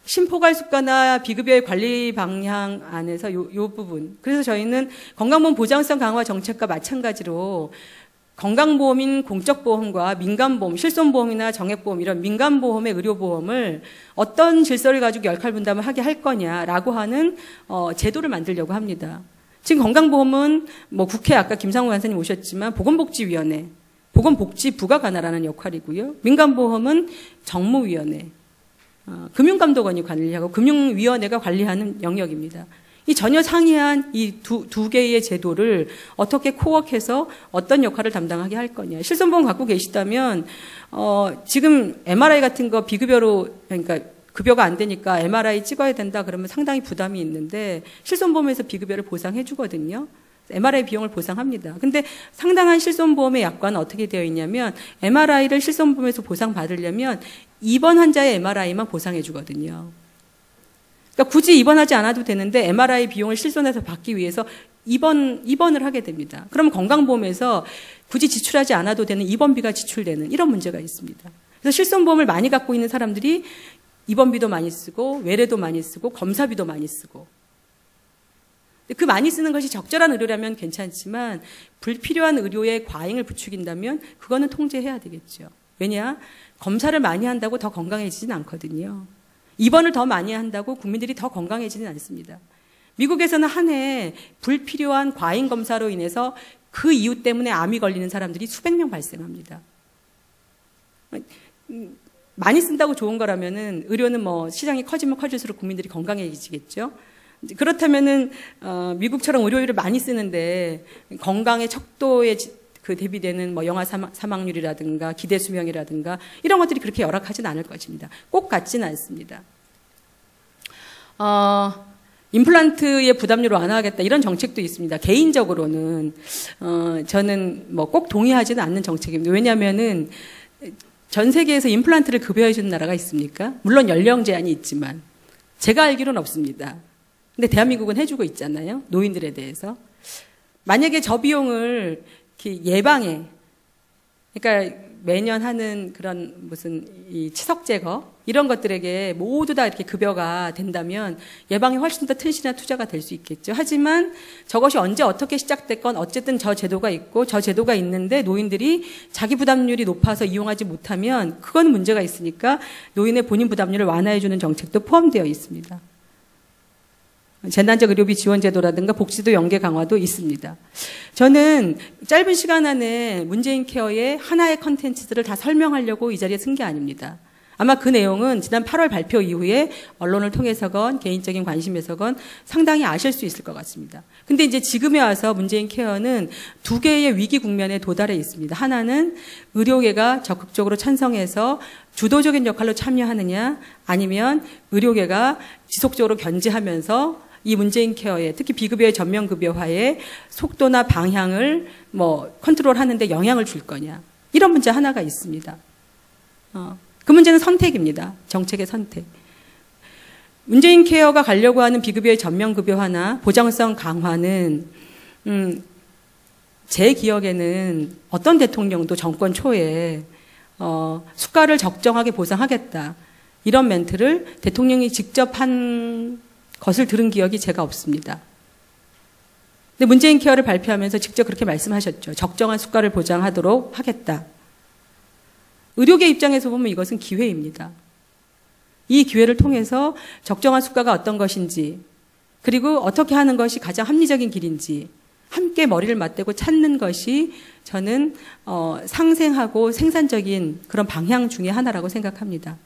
심포괄수가나 비급여의 관리 방향 안에서 요 부분. 그래서 저희는 건강보험 보장성 강화 정책과 마찬가지로 건강보험인 공적보험과 민간보험, 실손보험이나 정액보험 이런 민간보험의 의료보험을 어떤 질서를 가지고 역할분담을 하게 할 거냐라고 하는 제도를 만들려고 합니다. 지금 건강보험은 뭐 국회 아까 김상우 간사님 오셨지만 보건복지위원회, 보건복지부가 관할하는 역할이고요. 민간보험은 정무위원회, 금융감독원이 관리하고 금융위원회가 관리하는 영역입니다. 이 전혀 상이한 이 두 개의 제도를 어떻게 코워해서 어떤 역할을 담당하게 할 거냐. 실손보험 갖고 계시다면 지금 MRI 같은 거 비급여로 그러니까 급여가 안 되니까 MRI 찍어야 된다 그러면 상당히 부담이 있는데 실손보험에서 비급여를 보상해 주거든요. MRI 비용을 보상합니다. 근데 상당한 실손보험의 약관은 어떻게 되어 있냐면 MRI를 실손보험에서 보상받으려면 입원 환자의 MRI만 보상해 주거든요. 그러니까 굳이 입원하지 않아도 되는데 MRI 비용을 실손해서 받기 위해서 입원을 하게 됩니다. 그러면 건강보험에서 굳이 지출하지 않아도 되는 입원비가 지출되는 이런 문제가 있습니다. 그래서 실손보험을 많이 갖고 있는 사람들이 입원비도 많이 쓰고 외래도 많이 쓰고 검사비도 많이 쓰고 그 많이 쓰는 것이 적절한 의료라면 괜찮지만 불필요한 의료에 과잉을 부추긴다면 그거는 통제해야 되겠죠. 왜냐? 검사를 많이 한다고 더 건강해지진 않거든요. 입원을 더 많이 한다고 국민들이 더 건강해지는 않습니다. 미국에서는 한 해에 불필요한 과잉 검사로 인해서 그 이유 때문에 암이 걸리는 사람들이 수백 명 발생합니다. 많이 쓴다고 좋은 거라면은 의료는 뭐 시장이 커지면 커질수록 국민들이 건강해지겠죠. 그렇다면은 미국처럼 의료비를 많이 쓰는데 건강의 척도에 그 대비되는 뭐 영아 사망률이라든가 기대 수명이라든가 이런 것들이 그렇게 열악하진 않을 것입니다. 꼭 같지는 않습니다. 임플란트의 부담률을 완화하겠다 이런 정책도 있습니다. 개인적으로는 저는 뭐 꼭 동의하지는 않는 정책입니다. 왜냐하면은 전 세계에서 임플란트를 급여해 주는 나라가 있습니까? 물론 연령 제한이 있지만 제가 알기로는 없습니다. 근데 대한민국은 해주고 있잖아요. 노인들에 대해서. 만약에 저 비용을 이렇게 예방에, 그러니까 매년 하는 그런 무슨 이 치석 제거 이런 것들에게 모두 다 이렇게 급여가 된다면 예방에 훨씬 더 튼실한 투자가 될 수 있겠죠. 하지만 저것이 언제 어떻게 시작됐건 어쨌든 저 제도가 있고 저 제도가 있는데 노인들이 자기 부담률이 높아서 이용하지 못하면 그건 문제가 있으니까 노인의 본인 부담률을 완화해주는 정책도 포함되어 있습니다. 재난적 의료비 지원 제도라든가 복지도 연계 강화도 있습니다. 저는 짧은 시간 안에 문재인 케어의 하나의 컨텐츠들을 다 설명하려고 이 자리에 쓴 게 아닙니다. 아마 그 내용은 지난 8월 발표 이후에 언론을 통해서건 개인적인 관심에서건 상당히 아실 수 있을 것 같습니다. 근데 이제 지금에 와서 문재인 케어는 두 개의 위기 국면에 도달해 있습니다. 하나는 의료계가 적극적으로 찬성해서 주도적인 역할로 참여하느냐 아니면 의료계가 지속적으로 견제하면서 이 문재인 케어에 특히 비급여의 전면급여화의 속도나 방향을 뭐 컨트롤하는데 영향을 줄 거냐 이런 문제 하나가 있습니다. 그 문제는 선택입니다. 정책의 선택. 문재인 케어가 가려고 하는 비급여의 전면급여화나 보장성 강화는 제 기억에는 어떤 대통령도 정권 초에 수가를 적정하게 보상하겠다 이런 멘트를 대통령이 직접 한 것을 들은 기억이 제가 없습니다. 근데 문재인 케어를 발표하면서 직접 그렇게 말씀하셨죠. 적정한 수가를 보장하도록 하겠다. 의료계 입장에서 보면 이것은 기회입니다. 이 기회를 통해서 적정한 수가가 어떤 것인지 그리고 어떻게 하는 것이 가장 합리적인 길인지 함께 머리를 맞대고 찾는 것이 저는 상생하고 생산적인 그런 방향 중에 하나라고 생각합니다.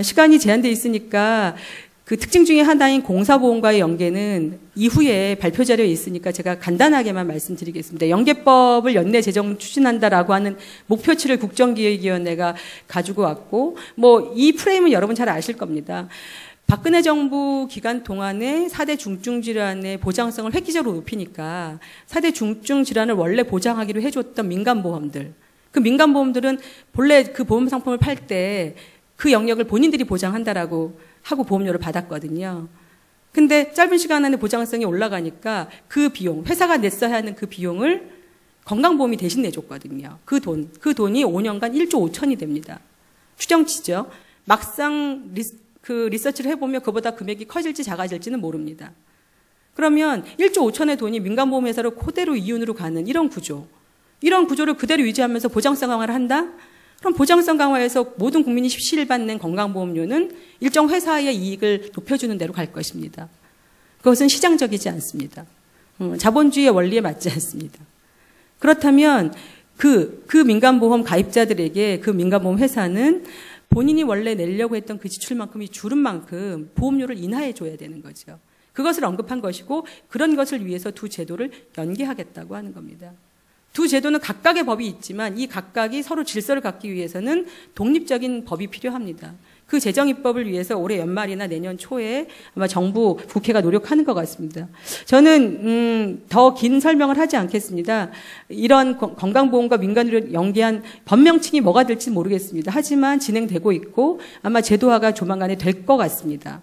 시간이 제한되어 있으니까 그 특징 중에 하나인 공사보험과의 연계는 이후에 발표 자료에 있으니까 제가 간단하게만 말씀드리겠습니다. 연계법을 연내 제정 추진한다라고 하는 목표치를 국정기획위원회가 가지고 왔고 뭐 이 프레임은 여러분 잘 아실 겁니다. 박근혜 정부 기간 동안에 4대 중증질환의 보장성을 획기적으로 높이니까 4대 중증질환을 원래 보장하기로 해줬던 민간보험들 그 민간보험들은 본래 그 보험 상품을 팔 때 그 영역을 본인들이 보장한다라고 하고 보험료를 받았거든요. 근데 짧은 시간 안에 보장성이 올라가니까 그 비용, 회사가 냈어야 하는 그 비용을 건강보험이 대신 내줬거든요. 그 돈이 5년간 1조 5천이 됩니다. 추정치죠. 막상 리서치를 해보면 그보다 금액이 커질지 작아질지는 모릅니다. 그러면 1조 5천의 돈이 민간보험회사로 그대로 이윤으로 가는 이런 구조. 이런 구조를 그대로 유지하면서 보장성 강화를 한다? 그럼 보장성 강화에서 모든 국민이 십시일반낸 건강보험료는 일정 회사의 이익을 높여주는 대로 갈 것입니다. 그것은 시장적이지 않습니다. 자본주의의 원리에 맞지 않습니다. 그렇다면 그 민간보험 가입자들에게 그 민간보험 회사는 본인이 원래 내려고 했던 그 지출만큼이 줄은 만큼 보험료를 인하해 줘야 되는 거죠. 그것을 언급한 것이고 그런 것을 위해서 두 제도를 연계하겠다고 하는 겁니다. 두 제도는 각각의 법이 있지만 이 각각이 서로 질서를 갖기 위해서는 독립적인 법이 필요합니다. 그 재정 입법을 위해서 올해 연말이나 내년 초에 아마 정부, 국회가 노력하는 것 같습니다. 저는 더 긴 설명을 하지 않겠습니다. 이런 건강보험과 민간으로 연계한 법명칭이 뭐가 될지 모르겠습니다. 하지만 진행되고 있고 아마 제도화가 조만간에 될 것 같습니다.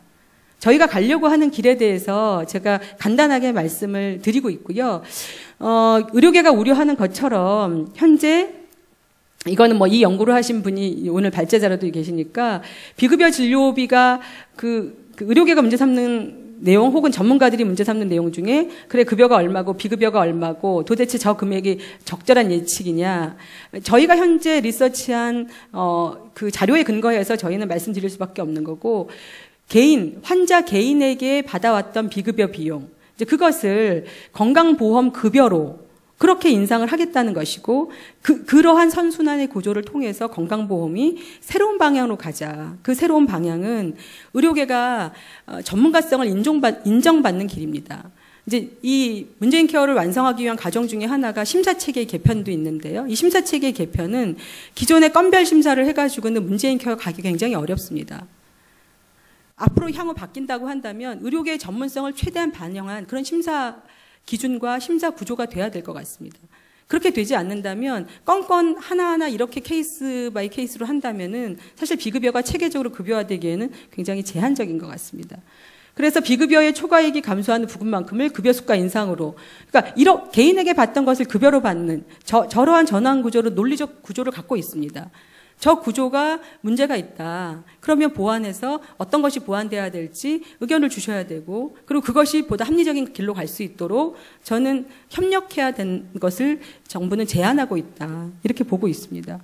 저희가 가려고 하는 길에 대해서 제가 간단하게 말씀을 드리고 있고요. 의료계가 우려하는 것처럼 현재 이거는 뭐 이 연구를 하신 분이 오늘 발제자로도 계시니까 비급여 진료비가 그 의료계가 문제 삼는 내용 혹은 전문가들이 문제 삼는 내용 중에 그래 급여가 얼마고 비급여가 얼마고 도대체 저 금액이 적절한 예측이냐. 저희가 현재 리서치한 그 자료에 근거해서 저희는 말씀드릴 수밖에 없는 거고 환자 개인에게 받아왔던 비급여 비용 이제 그것을 건강보험 급여로 그렇게 인상을 하겠다는 것이고 그러한 선순환의 구조를 통해서 건강보험이 새로운 방향으로 가자. 그 새로운 방향은 의료계가 전문가성을 인정받는 길입니다. 이제 이 문재인 케어를 완성하기 위한 과정 중에 하나가 심사체계 개편도 있는데요. 이 심사체계 개편은 기존의 건별 심사를 해가지고는 문재인 케어 가기 굉장히 어렵습니다. 앞으로 향후 바뀐다고 한다면 의료계의 전문성을 최대한 반영한 그런 심사 기준과 심사 구조가 돼야 될 것 같습니다. 그렇게 되지 않는다면 건건 하나하나 이렇게 케이스 바이 케이스로 한다면은 사실 비급여가 체계적으로 급여화되기에는 굉장히 제한적인 것 같습니다. 그래서 비급여의 초과이익이 감소하는 부분만큼을 급여수가 인상으로 그러니까 개인에게 받던 것을 급여로 받는 저러한 전환 구조로 논리적 구조를 갖고 있습니다. 저 구조가 문제가 있다. 그러면 보완해서 어떤 것이 보완돼야 될지 의견을 주셔야 되고 그리고 그것이 보다 합리적인 길로 갈 수 있도록 저는 협력해야 되는 것을 정부는 제안하고 있다. 이렇게 보고 있습니다.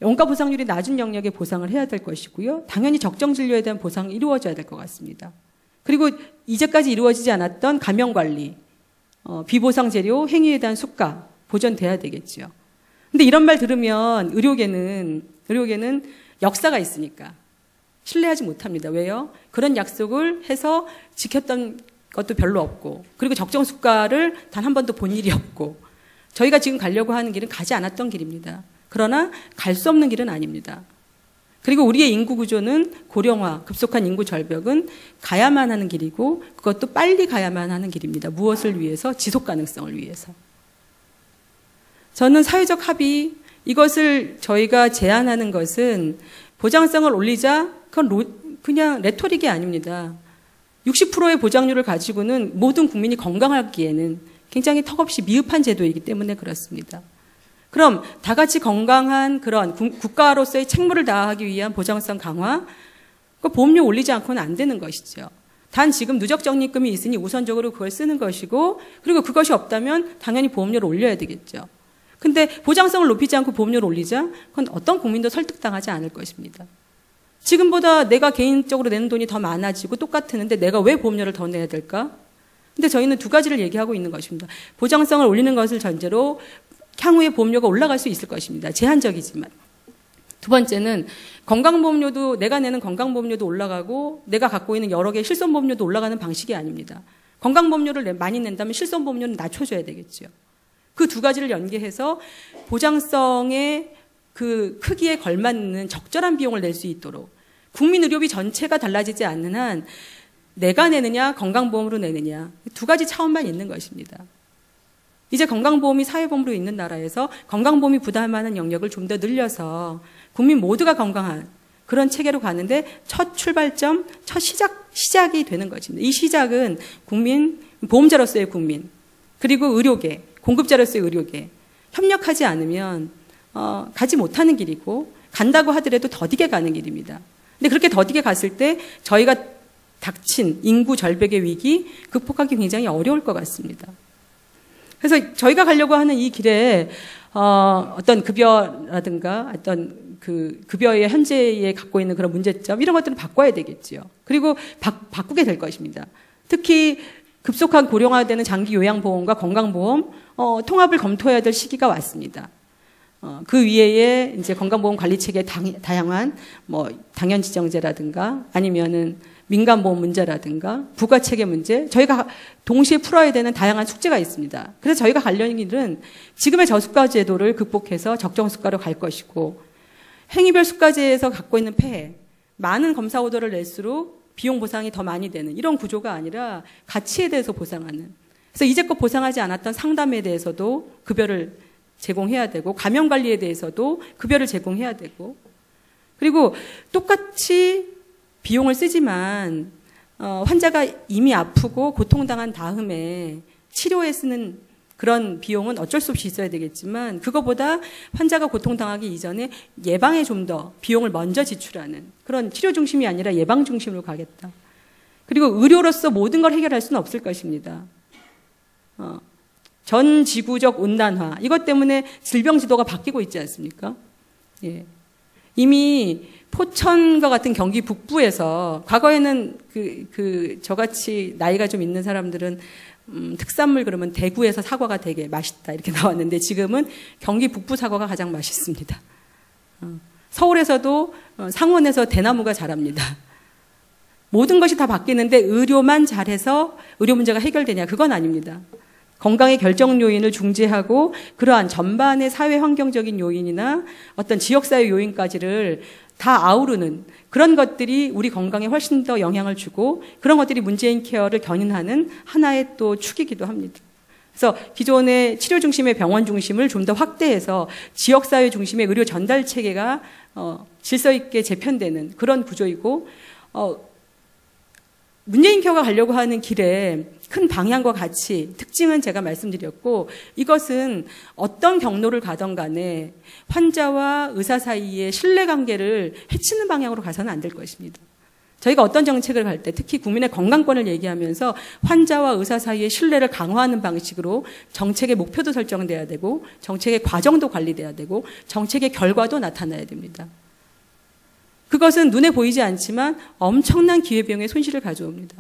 원가 보상률이 낮은 영역에 보상을 해야 될 것이고요. 당연히 적정 진료에 대한 보상이 이루어져야 될 것 같습니다. 그리고 이제까지 이루어지지 않았던 감염관리, 비보상 재료, 행위에 대한 수가 보전돼야 되겠죠. 근데 이런 말 들으면 의료계는 역사가 있으니까 신뢰하지 못합니다. 왜요? 그런 약속을 해서 지켰던 것도 별로 없고 그리고 적정 수가를 단 한 번도 본 일이 없고 저희가 지금 가려고 하는 길은 가지 않았던 길입니다. 그러나 갈 수 없는 길은 아닙니다. 그리고 우리의 인구 구조는 고령화, 급속한 인구 절벽은 가야만 하는 길이고 그것도 빨리 가야만 하는 길입니다. 무엇을 위해서? 지속 가능성을 위해서. 저는 사회적 합의, 이것을 저희가 제안하는 것은 보장성을 올리자, 그건 그냥 레토릭이 아닙니다. 60%의 보장률을 가지고는 모든 국민이 건강하기에는 굉장히 턱없이 미흡한 제도이기 때문에 그렇습니다. 그럼 다 같이 건강한 그런 국가로서의 책무를 다하기 위한 보장성 강화, 그 보험료 올리지 않고는 안 되는 것이죠. 단 지금 누적 적립금이 있으니 우선적으로 그걸 쓰는 것이고 그리고 그것이 없다면 당연히 보험료를 올려야 되겠죠. 근데 보장성을 높이지 않고 보험료를 올리자? 그건 어떤 국민도 설득당하지 않을 것입니다. 지금보다 내가 개인적으로 내는 돈이 더 많아지고 똑같은데 내가 왜 보험료를 더 내야 될까? 근데 저희는 두 가지를 얘기하고 있는 것입니다. 보장성을 올리는 것을 전제로 향후에 보험료가 올라갈 수 있을 것입니다. 제한적이지만. 두 번째는 건강보험료도 내가 내는 건강보험료도 올라가고 내가 갖고 있는 여러 개의 실손보험료도 올라가는 방식이 아닙니다. 건강보험료를 많이 낸다면 실손보험료는 낮춰줘야 되겠죠. 그 두 가지를 연계해서 보장성의 그 크기에 걸맞는 적절한 비용을 낼 수 있도록 국민의료비 전체가 달라지지 않는 한 내가 내느냐 건강보험으로 내느냐 두 가지 차원만 있는 것입니다. 이제 건강보험이 사회보험으로 있는 나라에서 건강보험이 부담하는 영역을 좀 더 늘려서 국민 모두가 건강한 그런 체계로 가는데 첫 출발점, 첫 시작이 되는 것입니다. 이 시작은 국민, 보험자로서의 국민, 그리고 의료계, 공급자로서의 의료계, 협력하지 않으면 가지 못하는 길이고 간다고 하더라도 더디게 가는 길입니다. 근데 그렇게 더디게 갔을 때 저희가 닥친 인구 절벽의 위기 극복하기 굉장히 어려울 것 같습니다. 그래서 저희가 가려고 하는 이 길에 어떤 급여라든가 어떤 그 급여의 현재에 갖고 있는 그런 문제점 이런 것들을 바꿔야 되겠지요. 그리고 바꾸게 될 것입니다. 특히 급속한 고령화되는 장기 요양보험과 건강보험 통합을 검토해야 될 시기가 왔습니다. 그 위에 이제 건강보험 관리 체계의 다양한 뭐 당연지정제라든가 아니면은 민간보험 문제라든가 부가체계 문제 저희가 동시에 풀어야 되는 다양한 숙제가 있습니다. 그래서 저희가 가려는 길은 지금의 저수가 제도를 극복해서 적정수가로 갈 것이고 행위별 수가제에서 갖고 있는 폐해 많은 검사 오더를 낼수록 비용 보상이 더 많이 되는 이런 구조가 아니라 가치에 대해서 보상하는 그래서 이제껏 보상하지 않았던 상담에 대해서도 급여를 제공해야 되고 감염관리에 대해서도 급여를 제공해야 되고 그리고 똑같이 비용을 쓰지만 환자가 이미 아프고 고통당한 다음에 치료에 쓰는 그런 비용은 어쩔 수 없이 있어야 되겠지만 그거보다 환자가 고통당하기 이전에 예방에 좀 더 비용을 먼저 지출하는 그런 치료 중심이 아니라 예방 중심으로 가겠다. 그리고 의료로서 모든 걸 해결할 수는 없을 것입니다. 전 지구적 온난화 이것 때문에 질병 지도가 바뀌고 있지 않습니까? 예. 이미 포천과 같은 경기 북부에서 과거에는 저같이 나이가 좀 있는 사람들은 특산물 그러면 대구에서 사과가 되게 맛있다 이렇게 나왔는데 지금은 경기 북부 사과가 가장 맛있습니다. 서울에서도 상원에서 대나무가 자랍니다. 모든 것이 다 바뀌는데 의료만 잘해서 의료 문제가 해결되냐 그건 아닙니다. 건강의 결정 요인을 중재하고 그러한 전반의 사회 환경적인 요인이나 어떤 지역사회 요인까지를 다 아우르는 그런 것들이 우리 건강에 훨씬 더 영향을 주고 그런 것들이 문재인 케어를 견인하는 하나의 또 축이기도 합니다. 그래서 기존의 치료 중심의 병원 중심을 좀 더 확대해서 지역사회 중심의 의료 전달 체계가 질서 있게 재편되는 그런 구조이고 문재인 케어가 가려고 하는 길에 큰 방향과 가치, 특징은 제가 말씀드렸고 이것은 어떤 경로를 가던 간에 환자와 의사 사이의 신뢰관계를 해치는 방향으로 가서는 안 될 것입니다. 저희가 어떤 정책을 갈 때 특히 국민의 건강권을 얘기하면서 환자와 의사 사이의 신뢰를 강화하는 방식으로 정책의 목표도 설정돼야 되고 정책의 과정도 관리돼야 되고 정책의 결과도 나타나야 됩니다. 그것은 눈에 보이지 않지만 엄청난 기회비용의 손실을 가져옵니다.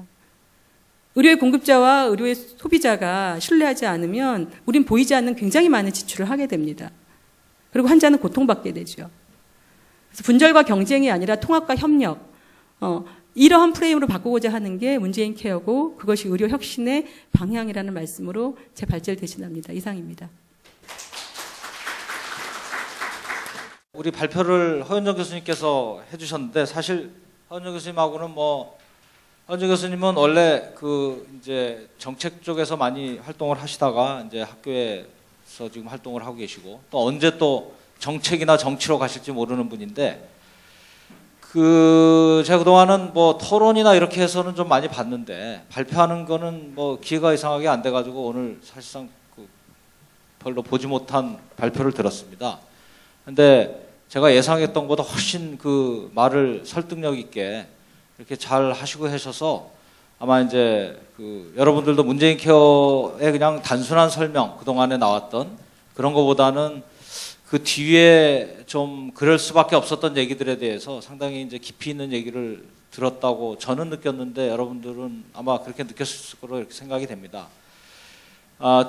의료의 공급자와 의료의 소비자가 신뢰하지 않으면 우린 보이지 않는 굉장히 많은 지출을 하게 됩니다. 그리고 환자는 고통받게 되죠. 그래서 분절과 경쟁이 아니라 통합과 협력, 이러한 프레임으로 바꾸고자 하는 게 문재인 케어고 그것이 의료 혁신의 방향이라는 말씀으로 제 발제를 대신합니다. 이상입니다. 우리 발표를 허은정 교수님께서 해주셨는데 사실 허은정 교수님하고는 허은정 교수님은 원래 이제 정책 쪽에서 많이 활동을 하시다가 이제 학교에서 지금 활동을 하고 계시고 또 언제 또 정책이나 정치로 가실지 모르는 분인데 제가 그동안은 토론이나 이렇게 해서는 좀 많이 봤는데 발표하는 거는 기회가 이상하게 안 돼가지고 오늘 사실상 별로 보지 못한 발표를 들었습니다. 근데 제가 예상했던 것보다 훨씬 말을 설득력 있게 이렇게 잘 하시고 하셔서 아마 이제 여러분들도 문재인 케어의 그냥 단순한 설명 그동안에 나왔던 그런 것보다는 그 뒤에 좀 그럴 수밖에 없었던 얘기들에 대해서 상당히 이제 깊이 있는 얘기를 들었다고 저는 느꼈는데 여러분들은 아마 그렇게 느꼈을 거로 이렇게 생각이 됩니다.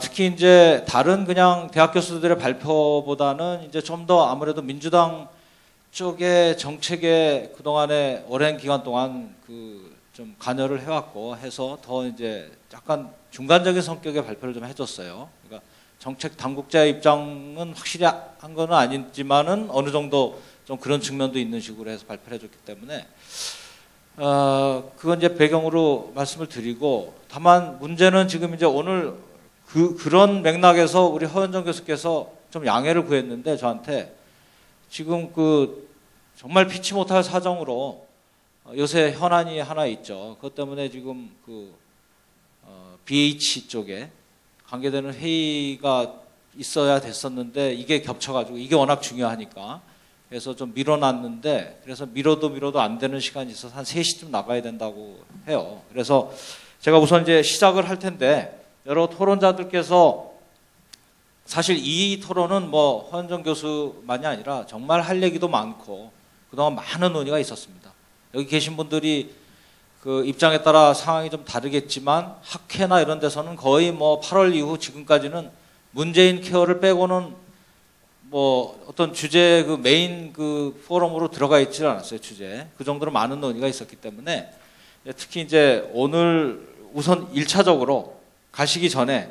특히 이제 다른 그냥 대학 교수들의 발표보다는 이제 좀 더 아무래도 민주당 쪽의 정책에 그동안에 오랜 기간 동안 좀 관여를 해왔고 해서 더 이제 약간 중간적인 성격의 발표를 좀 해줬어요. 그러니까 정책 당국자의 입장은 확실히 한 건 아니지만은 어느 정도 좀 그런 측면도 있는 식으로 해서 발표를 해줬기 때문에 그건 이제 배경으로 말씀을 드리고 다만 문제는 지금 이제 오늘 그런 맥락에서 우리 허은정 교수께서 좀 양해를 구했는데 저한테 지금 정말 피치 못할 사정으로 요새 현안이 하나 있죠. 그것 때문에 지금 BH 쪽에 관계되는 회의가 있어야 됐었는데 이게 겹쳐가지고 이게 워낙 중요하니까 해서 좀 밀어놨는데, 그래서 밀어도 안 되는 시간이 있어서 한 3시쯤 나가야 된다고 해요. 그래서 제가 우선 이제 시작을 할 텐데, 여러 토론자들께서 사실 이 토론은 뭐 허현정 교수만이 아니라 정말 할 얘기도 많고 그동안 많은 논의가 있었습니다. 여기 계신 분들이 그 입장에 따라 상황이 좀 다르겠지만 학회나 이런 데서는 거의 뭐 8월 이후 지금까지는 문재인 케어를 빼고는 뭐 어떤 주제 그 메인 그 포럼으로 들어가 있지 않았어요. 주제. 그 정도로 많은 논의가 있었기 때문에 특히 이제 오늘 우선 1차적으로 가시기 전에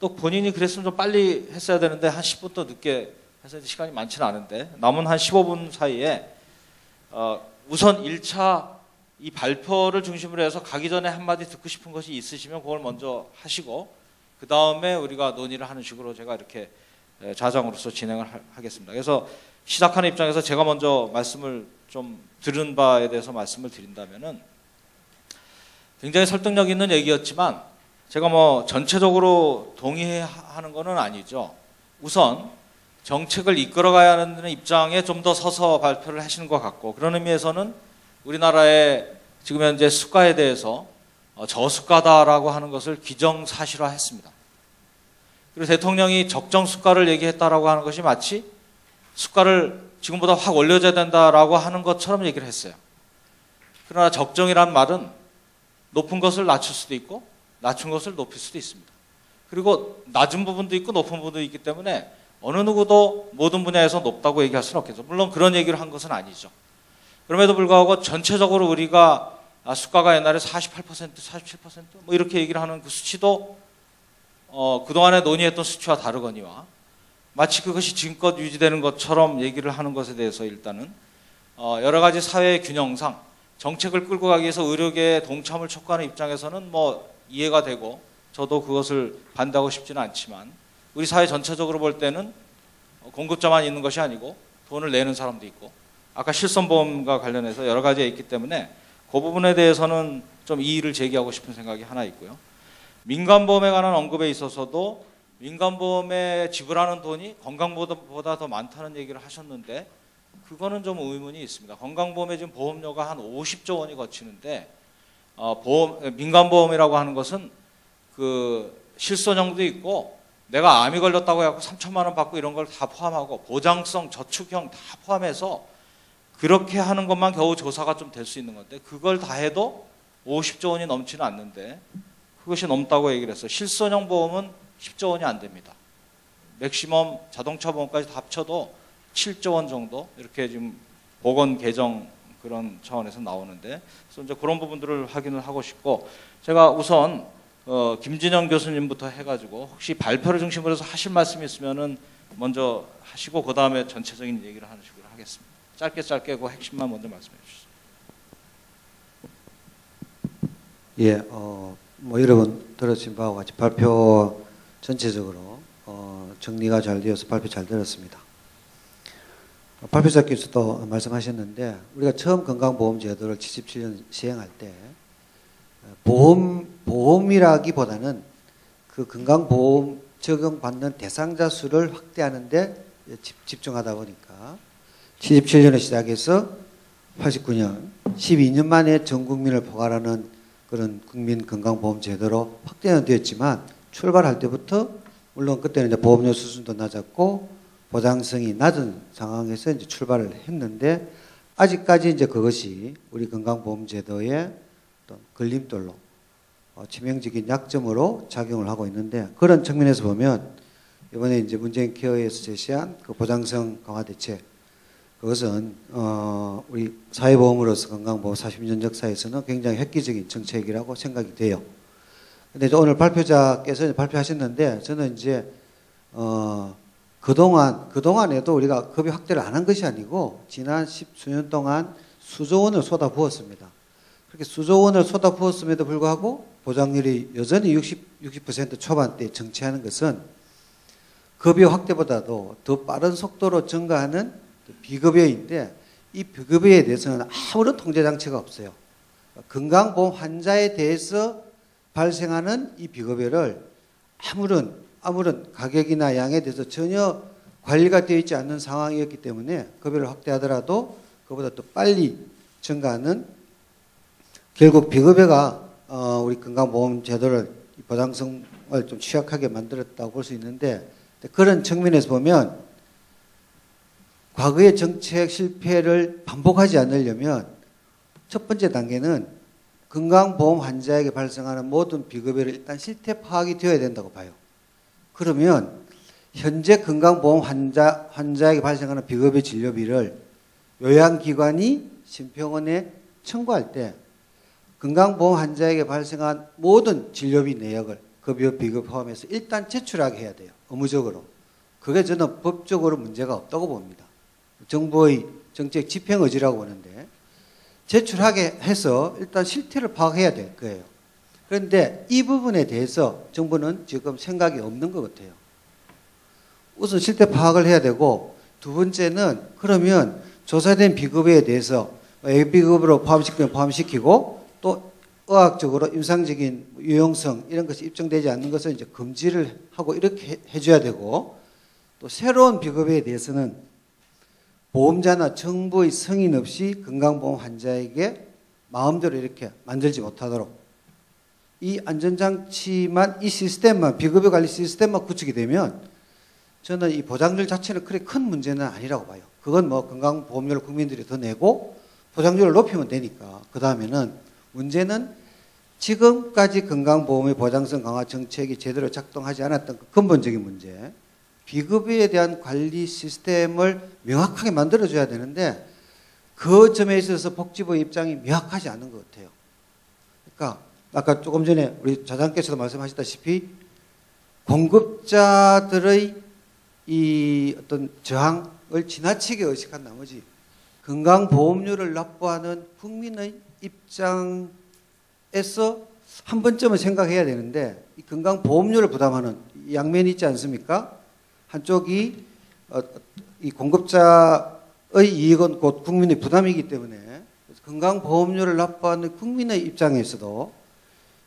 또 본인이 그랬으면 좀 빨리 했어야 되는데 한 10분 더 늦게 해서 시간이 많지는 않은데 남은 한 15분 사이에 우선 1차 이 발표를 중심으로 해서 가기 전에 한마디 듣고 싶은 것이 있으시면 그걸 먼저 하시고 그 다음에 우리가 논의를 하는 식으로 제가 이렇게 좌장으로서 진행을 하겠습니다. 그래서 시작하는 입장에서 제가 먼저 말씀을 좀 들은 바에 대해서 말씀을 드린다면은 굉장히 설득력 있는 얘기였지만 제가 뭐 전체적으로 동의하는 것은 아니죠. 우선 정책을 이끌어가야 하는 입장에 좀 더 서서 발표를 하시는 것 같고 그런 의미에서는 우리나라의 지금 현재 수가에 대해서 저수가다라고 하는 것을 기정사실화했습니다. 그리고 대통령이 적정 수가를 얘기했다라고 하는 것이 마치 수가를 지금보다 확 올려줘야 된다라고 하는 것처럼 얘기를 했어요. 그러나 적정이란 말은 높은 것을 낮출 수도 있고 낮춘 것을 높일 수도 있습니다. 그리고 낮은 부분도 있고 높은 부분도 있기 때문에 어느 누구도 모든 분야에서 높다고 얘기할 수는 없겠죠. 물론 그런 얘기를 한 것은 아니죠. 그럼에도 불구하고 전체적으로 우리가 수가가 옛날에 48%, 47% 뭐 이렇게 얘기를 하는 그 수치도 그동안에 논의했던 수치와 다르거니와 마치 그것이 지금껏 유지되는 것처럼 얘기를 하는 것에 대해서 일단은 여러 가지 사회의 균형상 정책을 끌고 가기 위해서 의료계의 동참을 촉구하는 입장에서는 뭐 이해가 되고 저도 그것을 반대하고 싶지는 않지만 우리 사회 전체적으로 볼 때는 공급자만 있는 것이 아니고 돈을 내는 사람도 있고 아까 실손보험과 관련해서 여러 가지가 있기 때문에 그 부분에 대해서는 좀 이의를 제기하고 싶은 생각이 하나 있고요. 민간보험에 관한 언급에 있어서도 민간보험에 지불하는 돈이 건강보험보다 더 많다는 얘기를 하셨는데 그거는 좀 의문이 있습니다. 건강보험에 지금 보험료가 한 50조 원이 거치는데 민간보험이라고 하는 것은 그 실손형도 있고 내가 암이 걸렸다고 해서 3천만 원 받고 이런 걸 다 포함하고 보장성 저축형 다 포함해서 그렇게 하는 것만 겨우 조사가 좀 될 수 있는 건데 그걸 다 해도 50조 원이 넘지는 않는데 그것이 넘다고 얘기를 했어요. 실손형 보험은 10조 원이 안 됩니다. 맥시멈 자동차 보험까지 다 합쳐도 7조 원 정도 이렇게 지금 보건 개정 그런 차원에서 나오는데 그래서 이제 그런 부분들을 확인을 하고 싶고 제가 우선 김진영 교수님부터 해가지고 혹시 발표를 중심으로 해서 하실 말씀이 있으면은 먼저 하시고 그 다음에 전체적인 얘기를 하는 식으로 하겠습니다. 짧게 그 핵심만 먼저 말씀해 주시죠. 예, 뭐 여러분 들으신 바와 같이 발표 전체적으로 정리가 잘 되어서 발표 잘 들었습니다. 발표자께서도 말씀하셨는데 우리가 처음 건강보험제도를 77년 시행할 때 보험이라기보다는 그 건강보험 적용받는 대상자 수를 확대하는 데 집중하다 보니까 77년에 시작해서 89년 12년 만에 전 국민을 포괄하는 그런 국민 건강보험 제도로 확대는 되었지만 출발할 때부터 물론 그때는 이제 보험료 수준도 낮았고 보장성이 낮은 상황에서 이제 출발을 했는데 아직까지 이제 그것이 우리 건강보험 제도의 어떤 걸림돌로 치명적인 약점으로 작용을 하고 있는데 그런 측면에서 보면 이번에 이제 문재인 케어에서 제시한 그 보장성 강화 대책 그것은 우리 사회보험으로서 건강보험 40년 역사에서는 굉장히 획기적인 정책이라고 생각이 돼요. 근데 오늘 발표자께서 발표하셨는데 저는 이제 그동안에도 우리가 급여 확대를 안 한 것이 아니고 지난 10수년 동안 수조 원을 쏟아부었습니다. 그렇게 수조 원을 쏟아부었음에도 불구하고 보장률이 여전히 60% 초반대에 정체하는 것은 급여 확대보다도 더 빠른 속도로 증가하는 비급여인데 이 비급여에 대해서는 아무런 통제장치가 없어요. 건강보험 환자에 대해서 발생하는 이 비급여를 아무런 가격이나 양에 대해서 전혀 관리가 되어 있지 않는 상황이었기 때문에 급여를 확대하더라도 그보다 더 빨리 증가하는, 결국 비급여가 우리 건강보험제도를 보장성을 좀 취약하게 만들었다고 볼 수 있는데, 그런 측면에서 보면 과거의 정책 실패를 반복하지 않으려면 첫 번째 단계는 건강보험 환자에게 발생하는 모든 비급여를 일단 실태 파악이 되어야 된다고 봐요. 그러면 현재 건강보험 환자에게 발생하는 비급여 진료비를 요양기관이 심평원에 청구할 때 건강보험 환자에게 발생한 모든 진료비 내역을 급여 비급 포함해서 일단 제출하게 해야 돼요. 의무적으로. 그게 저는 법적으로 문제가 없다고 봅니다. 정부의 정책 집행 의지라고 보는데 제출하게 해서 일단 실태를 파악해야 될 거예요. 그런데 이 부분에 대해서 정부는 지금 생각이 없는 것 같아요. 우선 실태 파악을 해야 되고, 두 번째는 그러면 조사된 비급여에 대해서 A비급으로 포함시키면 포함시키고, 또 의학적으로 임상적인 유용성 이런 것이 입증되지 않는 것을 이제 금지를 하고 이렇게 해줘야 되고, 또 새로운 비급여에 대해서는 보험자나 정부의 승인 없이 건강보험 환자에게 마음대로 이렇게 만들지 못하도록 이 안전장치만, 이 시스템만, 비급여 관리 시스템만 구축이 되면 저는 이 보장률 자체는 그렇게 큰 문제는 아니라고 봐요. 그건 뭐 건강보험료를 국민들이 더 내고 보장률을 높이면 되니까. 그 다음에는 문제는 지금까지 건강보험의 보장성 강화 정책이 제대로 작동하지 않았던 그 근본적인 문제, 비급여에 대한 관리 시스템을 명확하게 만들어줘야 되는데 그 점에 있어서 복지부의 입장이 명확하지 않은 것 같아요. 그러니까 아까 조금 전에 우리 자장께서도 말씀하셨다시피 공급자들의 이 어떤 저항을 지나치게 의식한 나머지 건강보험료를 납부하는 국민의 입장에서 한 번쯤은 생각해야 되는데, 이 건강보험료를 부담하는 양면이 있지 않습니까? 한쪽이 이 공급자의 이익은 곧 국민의 부담이기 때문에 건강보험료를 납부하는 국민의 입장에서도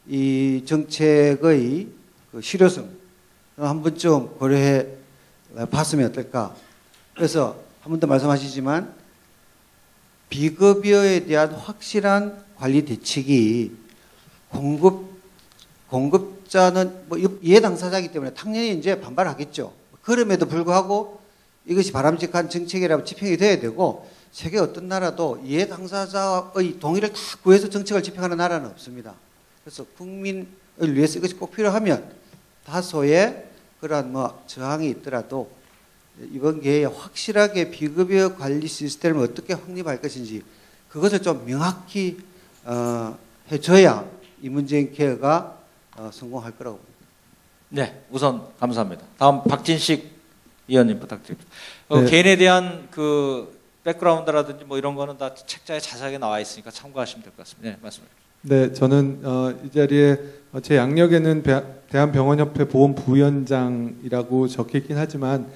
이 정책의 그 실효성 한 번쯤 고려해 봤으면 어떨까. 그래서 한 번 더 말씀하시지만 비급여에 대한 확실한 관리 대책이 공급자는 뭐 이해 당사자이기 때문에 당연히 이제 반발하겠죠. 그럼에도 불구하고 이것이 바람직한 정책이라고 집행이 돼야 되고, 세계 어떤 나라도 이해 당사자의 동의를 다 구해서 정책을 집행하는 나라는 없습니다. 그래서 국민을 위해서 이것이 꼭 필요하면 다소의 그러한 뭐 저항이 있더라도 이번 기회에 확실하게 비급여 관리 시스템을 어떻게 확립할 것인지 그것을 좀 명확히 해줘야 이 문재인 케어가 성공할 거라고 봅니다. 네, 우선 감사합니다. 다음 박진식 위원님 부탁드립니다. 네. 개인에 대한 그 백그라운드라든지 뭐 이런 거는 다 책자에 자세하게 나와 있으니까 참고하시면 될 것 같습니다. 네, 말씀해 주세요. 네, 저는 이 자리에 제 양력에는 대한병원협회 보험부위원장이라고 적혀있긴 하지만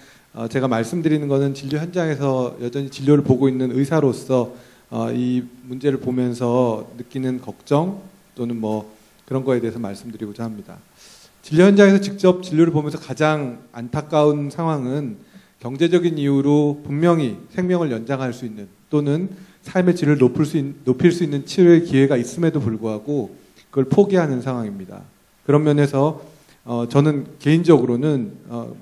제가 말씀드리는 것은 진료 현장에서 여전히 진료를 보고 있는 의사로서 이 문제를 보면서 느끼는 걱정 또는 뭐 그런 거에 대해서 말씀드리고자 합니다. 진료 현장에서 직접 진료를 보면서 가장 안타까운 상황은 경제적인 이유로 분명히 생명을 연장할 수 있는 또는 삶의 질을 높일 수 있는 치료의 기회가 있음에도 불구하고 그걸 포기하는 상황입니다. 그런 면에서 저는 개인적으로는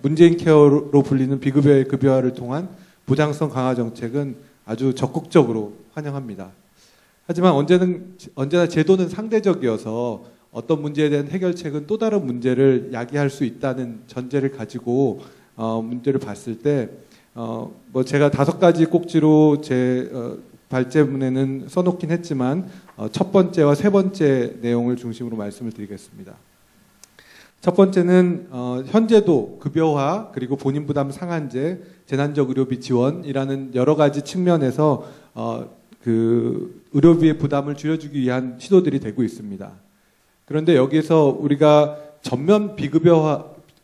문재인 케어로 불리는 비급여의 급여화를 통한 보장성 강화 정책은 아주 적극적으로 환영합니다. 하지만 언제나 제도는 상대적이어서 어떤 문제에 대한 해결책은 또 다른 문제를 야기할 수 있다는 전제를 가지고 문제를 봤을 때 뭐 제가 5가지 꼭지로 제 발제문에는 써놓긴 했지만 첫 번째와 세 번째 내용을 중심으로 말씀을 드리겠습니다. 첫 번째는 현재도 급여화 그리고 본인 부담 상한제, 재난적 의료비 지원이라는 여러 가지 측면에서 그 의료비의 부담을 줄여주기 위한 시도들이 되고 있습니다. 그런데 여기서 우리가 전면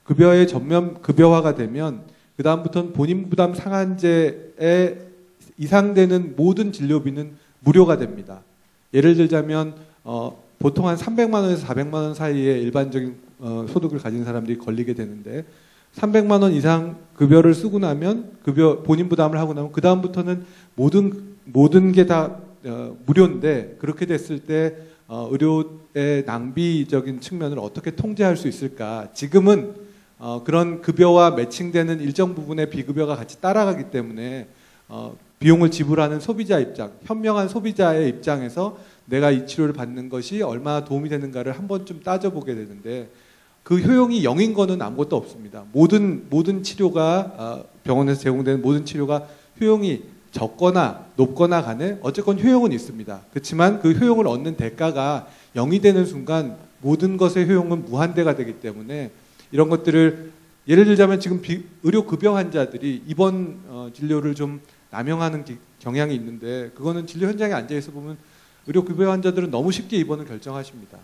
급여의 전면 급여화가 되면 그 다음부터는 본인 부담 상한제에 이상되는 모든 진료비는 무료가 됩니다. 예를 들자면 보통 한 300만 원에서 400만 원 사이의 일반적인 소득을 가진 사람들이 걸리게 되는데 300만 원 이상 급여를 쓰고 나면 급여 본인 부담을 하고 나면 그 다음부터는 모든 게 다 무료인데 그렇게 됐을 때 의료의 낭비적인 측면을 어떻게 통제할 수 있을까? 지금은 그런 급여와 매칭되는 일정 부분의 비급여가 같이 따라가기 때문에 비용을 지불하는 소비자 입장, 현명한 소비자의 입장에서 내가 이 치료를 받는 것이 얼마나 도움이 되는가를 한 번쯤 따져보게 되는데 그 효용이 0인 거는 아무것도 없습니다. 모든 치료가 병원에서 제공되는 모든 치료가 효용이 적거나 높거나 간에 어쨌건 효용은 있습니다. 그렇지만 그 효용을 얻는 대가가 0이 되는 순간 모든 것의 효용은 무한대가 되기 때문에 이런 것들을 예를 들자면 지금 의료급여 환자들이 입원 진료를 좀 남용하는 경향이 있는데 그거는 진료 현장에 앉아있어 보면 의료급여 환자들은 너무 쉽게 입원을 결정하십니다.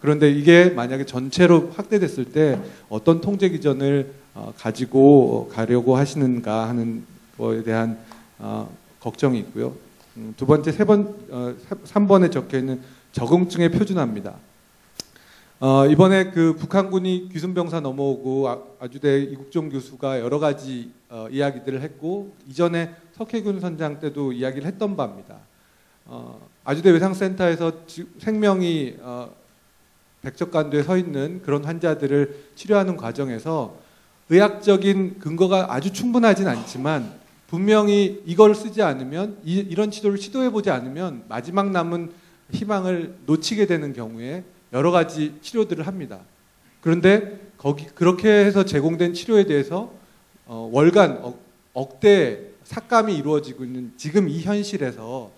그런데 이게 만약에 전체로 확대됐을 때 어떤 통제 기전을 가지고 가려고 하시는가 하는 거에 대한 걱정이 있고요. 두 번째, 3번에 적혀있는 적응증의 표준화입니다. 이번에 그 북한군이 귀순병사 넘어오고 아주대 이국종 교수가 여러 가지 이야기들을 했고 이전에 석혜균 선장 때도 이야기를 했던 바입니다. 아주대 외상센터에서 생명이 백척간도에 서 있는 그런 환자들을 치료하는 과정에서 의학적인 근거가 아주 충분하진 않지만 분명히 이걸 쓰지 않으면 이런 치료를 시도해보지 않으면 마지막 남은 희망을 놓치게 되는 경우에 여러 가지 치료들을 합니다. 그런데 그렇게 해서 제공된 치료에 대해서 월간 억대 삭감이 이루어지고 있는 지금 이 현실에서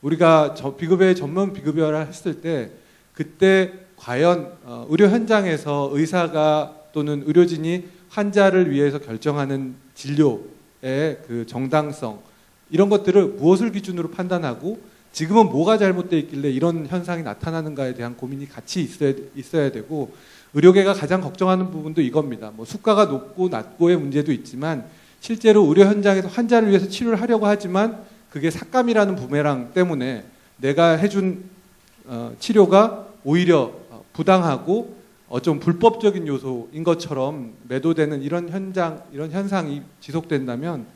우리가 비급여의 전면 비급여를 했을 때 그때 과연 의료 현장에서 의사가 또는 의료진이 환자를 위해서 결정하는 진료의 그 정당성 이런 것들을 무엇을 기준으로 판단하고 지금은 뭐가 잘못되어 있길래 이런 현상이 나타나는가에 대한 고민이 같이 있어야 되고 의료계가 가장 걱정하는 부분도 이겁니다. 뭐 수가가 높고 낮고의 문제도 있지만 실제로 의료 현장에서 환자를 위해서 치료를 하려고 하지만 그게 삭감이라는 부메랑 때문에 내가 해준 치료가 오히려 부당하고 좀 불법적인 요소인 것처럼 매도되는 이런 현상이 지속된다면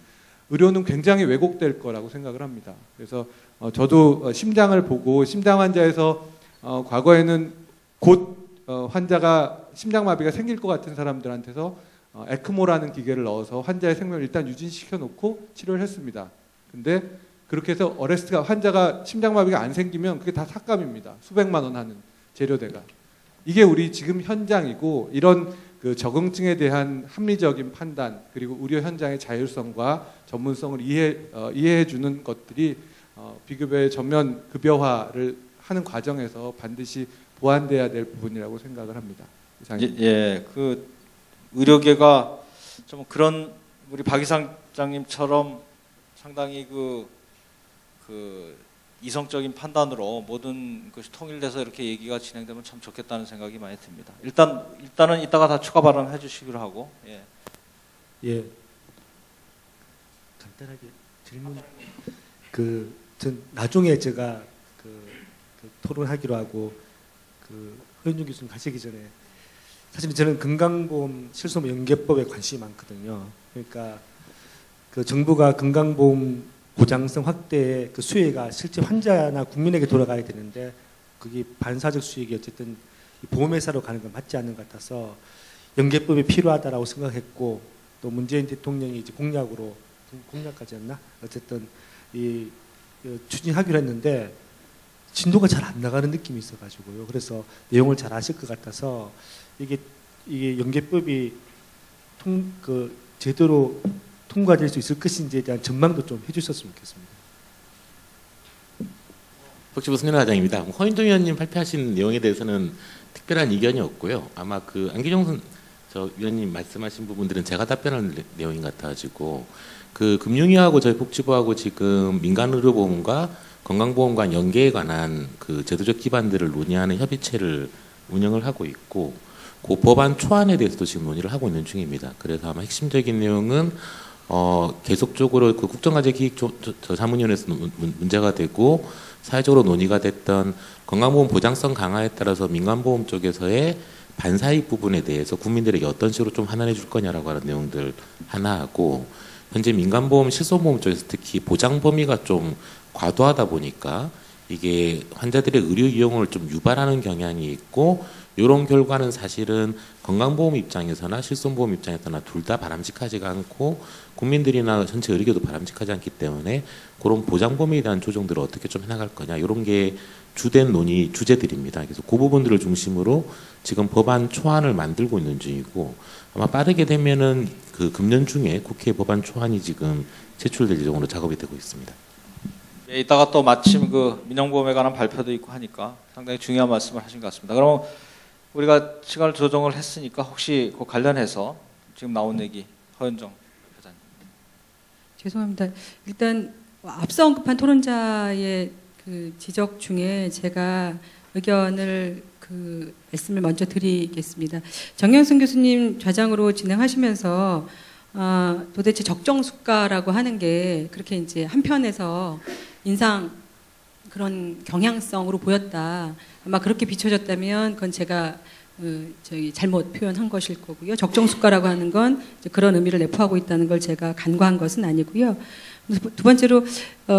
의료는 굉장히 왜곡될 거라고 생각을 합니다. 그래서 저도 심장을 보고 심장 환자에서 과거에는 곧 환자가 심장마비가 생길 것 같은 사람들한테서 에크모라는 기계를 넣어서 환자의 생명을 일단 유진시켜 놓고 치료를 했습니다. 근데 그렇게 해서 환자가 심장마비가 안 생기면 그게 다 삭감입니다. 수백만 원 하는 재료대가. 이게 우리 지금 현장이고 이런 그 적응증에 대한 합리적인 판단 그리고 의료 현장의 자율성과 전문성을 이해해 주는 것들이 비급여의 전면 급여화를 하는 과정에서 반드시 보완돼야 될 부분이라고 생각을 합니다. 예, 그 의료계가 좀 그런 우리 박 이사장님처럼 상당히 그 이성적인 판단으로 모든 것이 통일돼서 이렇게 얘기가 진행되면 참 좋겠다는 생각이 많이 듭니다. 일단은 이따가 다 추가 발언해 주시기로 하고. 예. 예. 간단하게 질문. 전 나중에 제가 토론하기로 하고 허윤중 교수님 가시기 전에 사실 저는 건강보험 실손 연계법에 관심이 많거든요. 그러니까 정부가 건강보험 보장성 확대의 수혜가 실제 환자나 국민에게 돌아가야 되는데 그게 반사적 수익이 어쨌든 보험회사로 가는 건 맞지 않는 것 같아서 연계법이 필요하다라고 생각했고 또 문재인 대통령이 이제 공약까지였나 어쨌든 추진하기로 했는데 진도가 잘 안 나가는 느낌이 있어가지고요. 그래서 내용을 잘 아실 것 같아서 이게 연계법이 제대로 통과될 수 있을 것인지에 대한 전망도 좀 해주셨으면 좋겠습니다. 복지부 손현화장입니다. 허인동 의원님 발표하신 내용에 대해서는 특별한 이견이 없고요. 아마 안기정 위원님 말씀하신 부분들은 제가 답변할 내용인 것 같아가지고 금융위하고 저희 복지부하고 지금 민간의료보험과 건강보험과 연계에 관한 제도적 기반들을 논의하는 협의체를 운영을 하고 있고 그 법안 초안에 대해서도 지금 논의를 하고 있는 중입니다. 그래서 아마 핵심적인 내용은 계속적으로 국정과제기획자문위원회에서 문제가 되고 사회적으로 논의가 됐던 건강보험 보장성 강화에 따라서 민간보험 쪽에서의 반사익 부분에 대해서 국민들에게 어떤 식으로 좀 환원해 줄 거냐라고 하는 내용들 하나 하고, 현재 민간보험, 실손보험 쪽에서 특히 보장 범위가 좀 과도하다 보니까 이게 환자들의 의료 이용을 좀 유발하는 경향이 있고, 이런 결과는 사실은 건강보험 입장에서나 실손보험 입장에서나 둘 다 바람직하지가 않고 국민들이나 전체 의료계도 바람직하지 않기 때문에 그런 보장 범위에 대한 조정들을 어떻게 좀 해나갈 거냐, 이런 게 주된 논의 주제들입니다. 그래서 그 부분들을 중심으로 지금 법안 초안을 만들고 있는 중이고, 아마 빠르게 되면은 그 금년 중에 국회 법안 초안이 지금 제출될 예정으로 작업이 되고 있습니다. 네, 이따가 또 마침 그 민영보험에 관한 발표도 있고 하니까 상당히 중요한 말씀을 하신 것 같습니다. 그럼 우리가 시간을 조정을 했으니까 혹시 그 관련해서 지금 나온 얘기 허현정 회장님. 죄송합니다. 일단 앞서 언급한 토론자의 그 지적 중에 제가 의견을 말씀을 먼저 드리겠습니다. 정영순 교수님 좌장으로 진행하시면서 도대체 적정수가라고 하는 게 그렇게 이제 한편에서 인상 그런 경향성으로 보였다. 아마 그렇게 비춰졌다면 그건 제가 잘못 표현한 것일 거고요. 적정수가라고 하는 건 이제 그런 의미를 내포하고 있다는 걸 제가 간과한 것은 아니고요. 두 번째로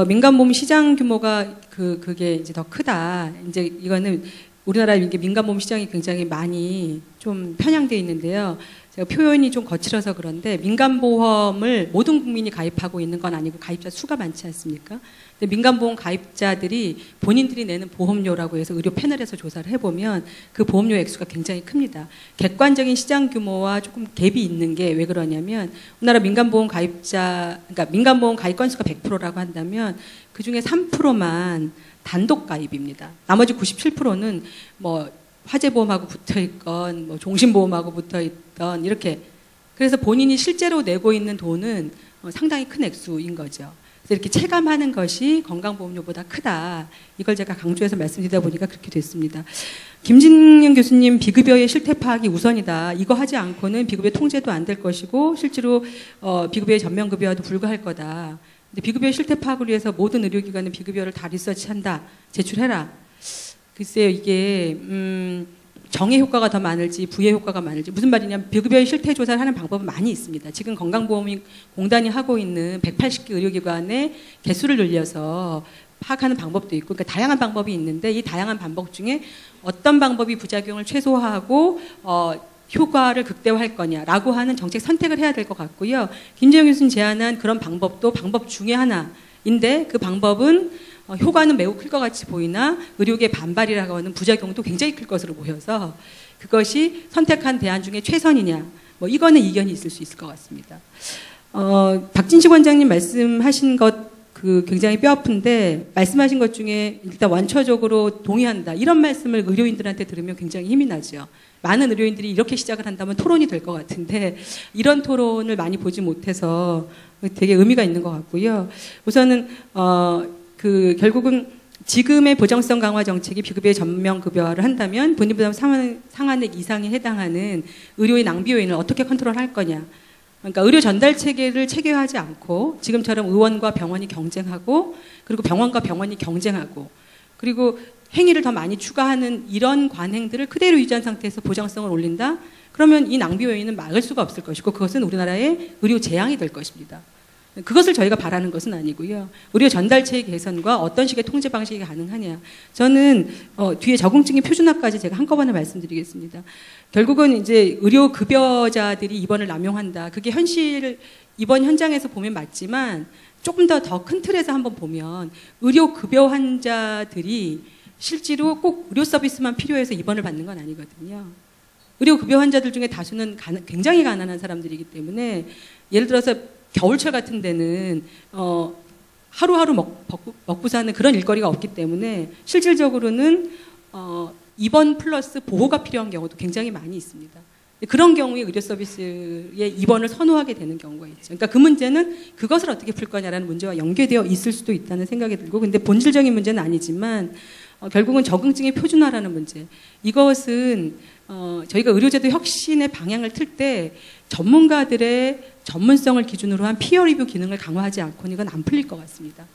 민간보험 시장 규모가 그게 이제 더 크다. 이제 이거는 우리나라 민간보험 시장이 굉장히 많이 좀 편향되어 있는데요. 제가 표현이 좀 거칠어서 그런데 민간보험을 모든 국민이 가입하고 있는 건 아니고 가입자 수가 많지 않습니까? 근데 민간보험 가입자들이 본인들이 내는 보험료라고 해서 의료 패널에서 조사를 해보면 그 보험료 액수가 굉장히 큽니다. 객관적인 시장 규모와 조금 갭이 있는 게 왜 그러냐면 우리나라 민간보험 그러니까 민간보험 가입 건수가 100%라고 한다면 그 중에 3%만 단독 가입입니다. 나머지 97%는 뭐 화재보험하고 붙어있건 뭐 종신보험하고 붙어있던 이렇게, 그래서 본인이 실제로 내고 있는 돈은 상당히 큰 액수인 거죠. 그래서 이렇게 체감하는 것이 건강보험료보다 크다. 이걸 제가 강조해서 말씀드리다 보니까 그렇게 됐습니다. 김진영 교수님 비급여의 실태 파악이 우선이다. 이거 하지 않고는 비급여 통제도 안 될 것이고 실제로 비급여의 전면급여와도 불가할 거다. 근데 비급여 실태 파악을 위해서 모든 의료기관은 비급여를 다 리서치한다. 제출해라. 글쎄요, 이게 정의 효과가 더 많을지 부의 효과가 많을지, 무슨 말이냐면 비급여의 실태 조사를 하는 방법은 많이 있습니다. 지금 건강보험공단이 하고 있는 180개 의료기관의 개수를 늘려서 파악하는 방법도 있고, 그러니까 다양한 방법이 있는데 이 다양한 방법 중에 어떤 방법이 부작용을 최소화하고 효과를 극대화할 거냐라고 하는 정책 선택을 해야 될 것 같고요. 김재영 교수님 제안한 그런 방법도 방법 중에 하나인데 그 방법은 효과는 매우 클 것 같이 보이나 의료계 반발이라고 하는 부작용도 굉장히 클 것으로 보여서 그것이 선택한 대안 중에 최선이냐, 뭐 이거는 이견이 있을 수 있을 것 같습니다. 박진식 원장님 말씀하신 것 굉장히 뼈아픈데, 말씀하신 것 중에 일단 원초적으로 동의한다 이런 말씀을 의료인들한테 들으면 굉장히 힘이 나죠. 많은 의료인들이 이렇게 시작을 한다면 토론이 될 것 같은데 이런 토론을 많이 보지 못해서 되게 의미가 있는 것 같고요. 우선은 결국은 지금의 보장성 강화 정책이 비급여의 전면급여화를 한다면 본인부담 상한액 이상에 해당하는 의료의 낭비 요인을 어떻게 컨트롤할 거냐. 그러니까 의료 전달 체계를 체계화하지 않고 지금처럼 의원과 병원이 경쟁하고 그리고 병원과 병원이 경쟁하고 그리고 행위를 더 많이 추가하는 이런 관행들을 그대로 유지한 상태에서 보장성을 올린다? 그러면 이 낭비 요인은 막을 수가 없을 것이고 그것은 우리나라의 의료 재앙이 될 것입니다. 그것을 저희가 바라는 것은 아니고요. 의료 전달체의 개선과 어떤 식의 통제 방식이 가능하냐. 저는 뒤에 적응증의 표준화까지 제가 한꺼번에 말씀드리겠습니다. 결국은 이제 의료 급여자들이 입원을 남용한다. 그게 입원 현장에서 보면 맞지만 조금 더 큰 틀에서 한번 보면 의료 급여 환자들이 실제로 꼭 의료 서비스만 필요해서 입원을 받는 건 아니거든요. 의료 급여 환자들 중에 다수는 굉장히 가난한 사람들이기 때문에 예를 들어서 겨울철 같은 데는 하루하루 먹고 사는 그런 일거리가 없기 때문에 실질적으로는 입원 플러스 보호가 필요한 경우도 굉장히 많이 있습니다. 그런 경우에 의료 서비스에 입원을 선호하게 되는 경우가 있죠. 그러니까 그 문제는 그것을 어떻게 풀 거냐라는 문제와 연계되어 있을 수도 있다는 생각이 들고, 근데 본질적인 문제는 아니지만 결국은 적응증의 표준화라는 문제. 이것은 저희가 의료제도 혁신의 방향을 틀 때 전문가들의 전문성을 기준으로 한 피어 리뷰 기능을 강화하지 않고는 이건 안 풀릴 것 같습니다.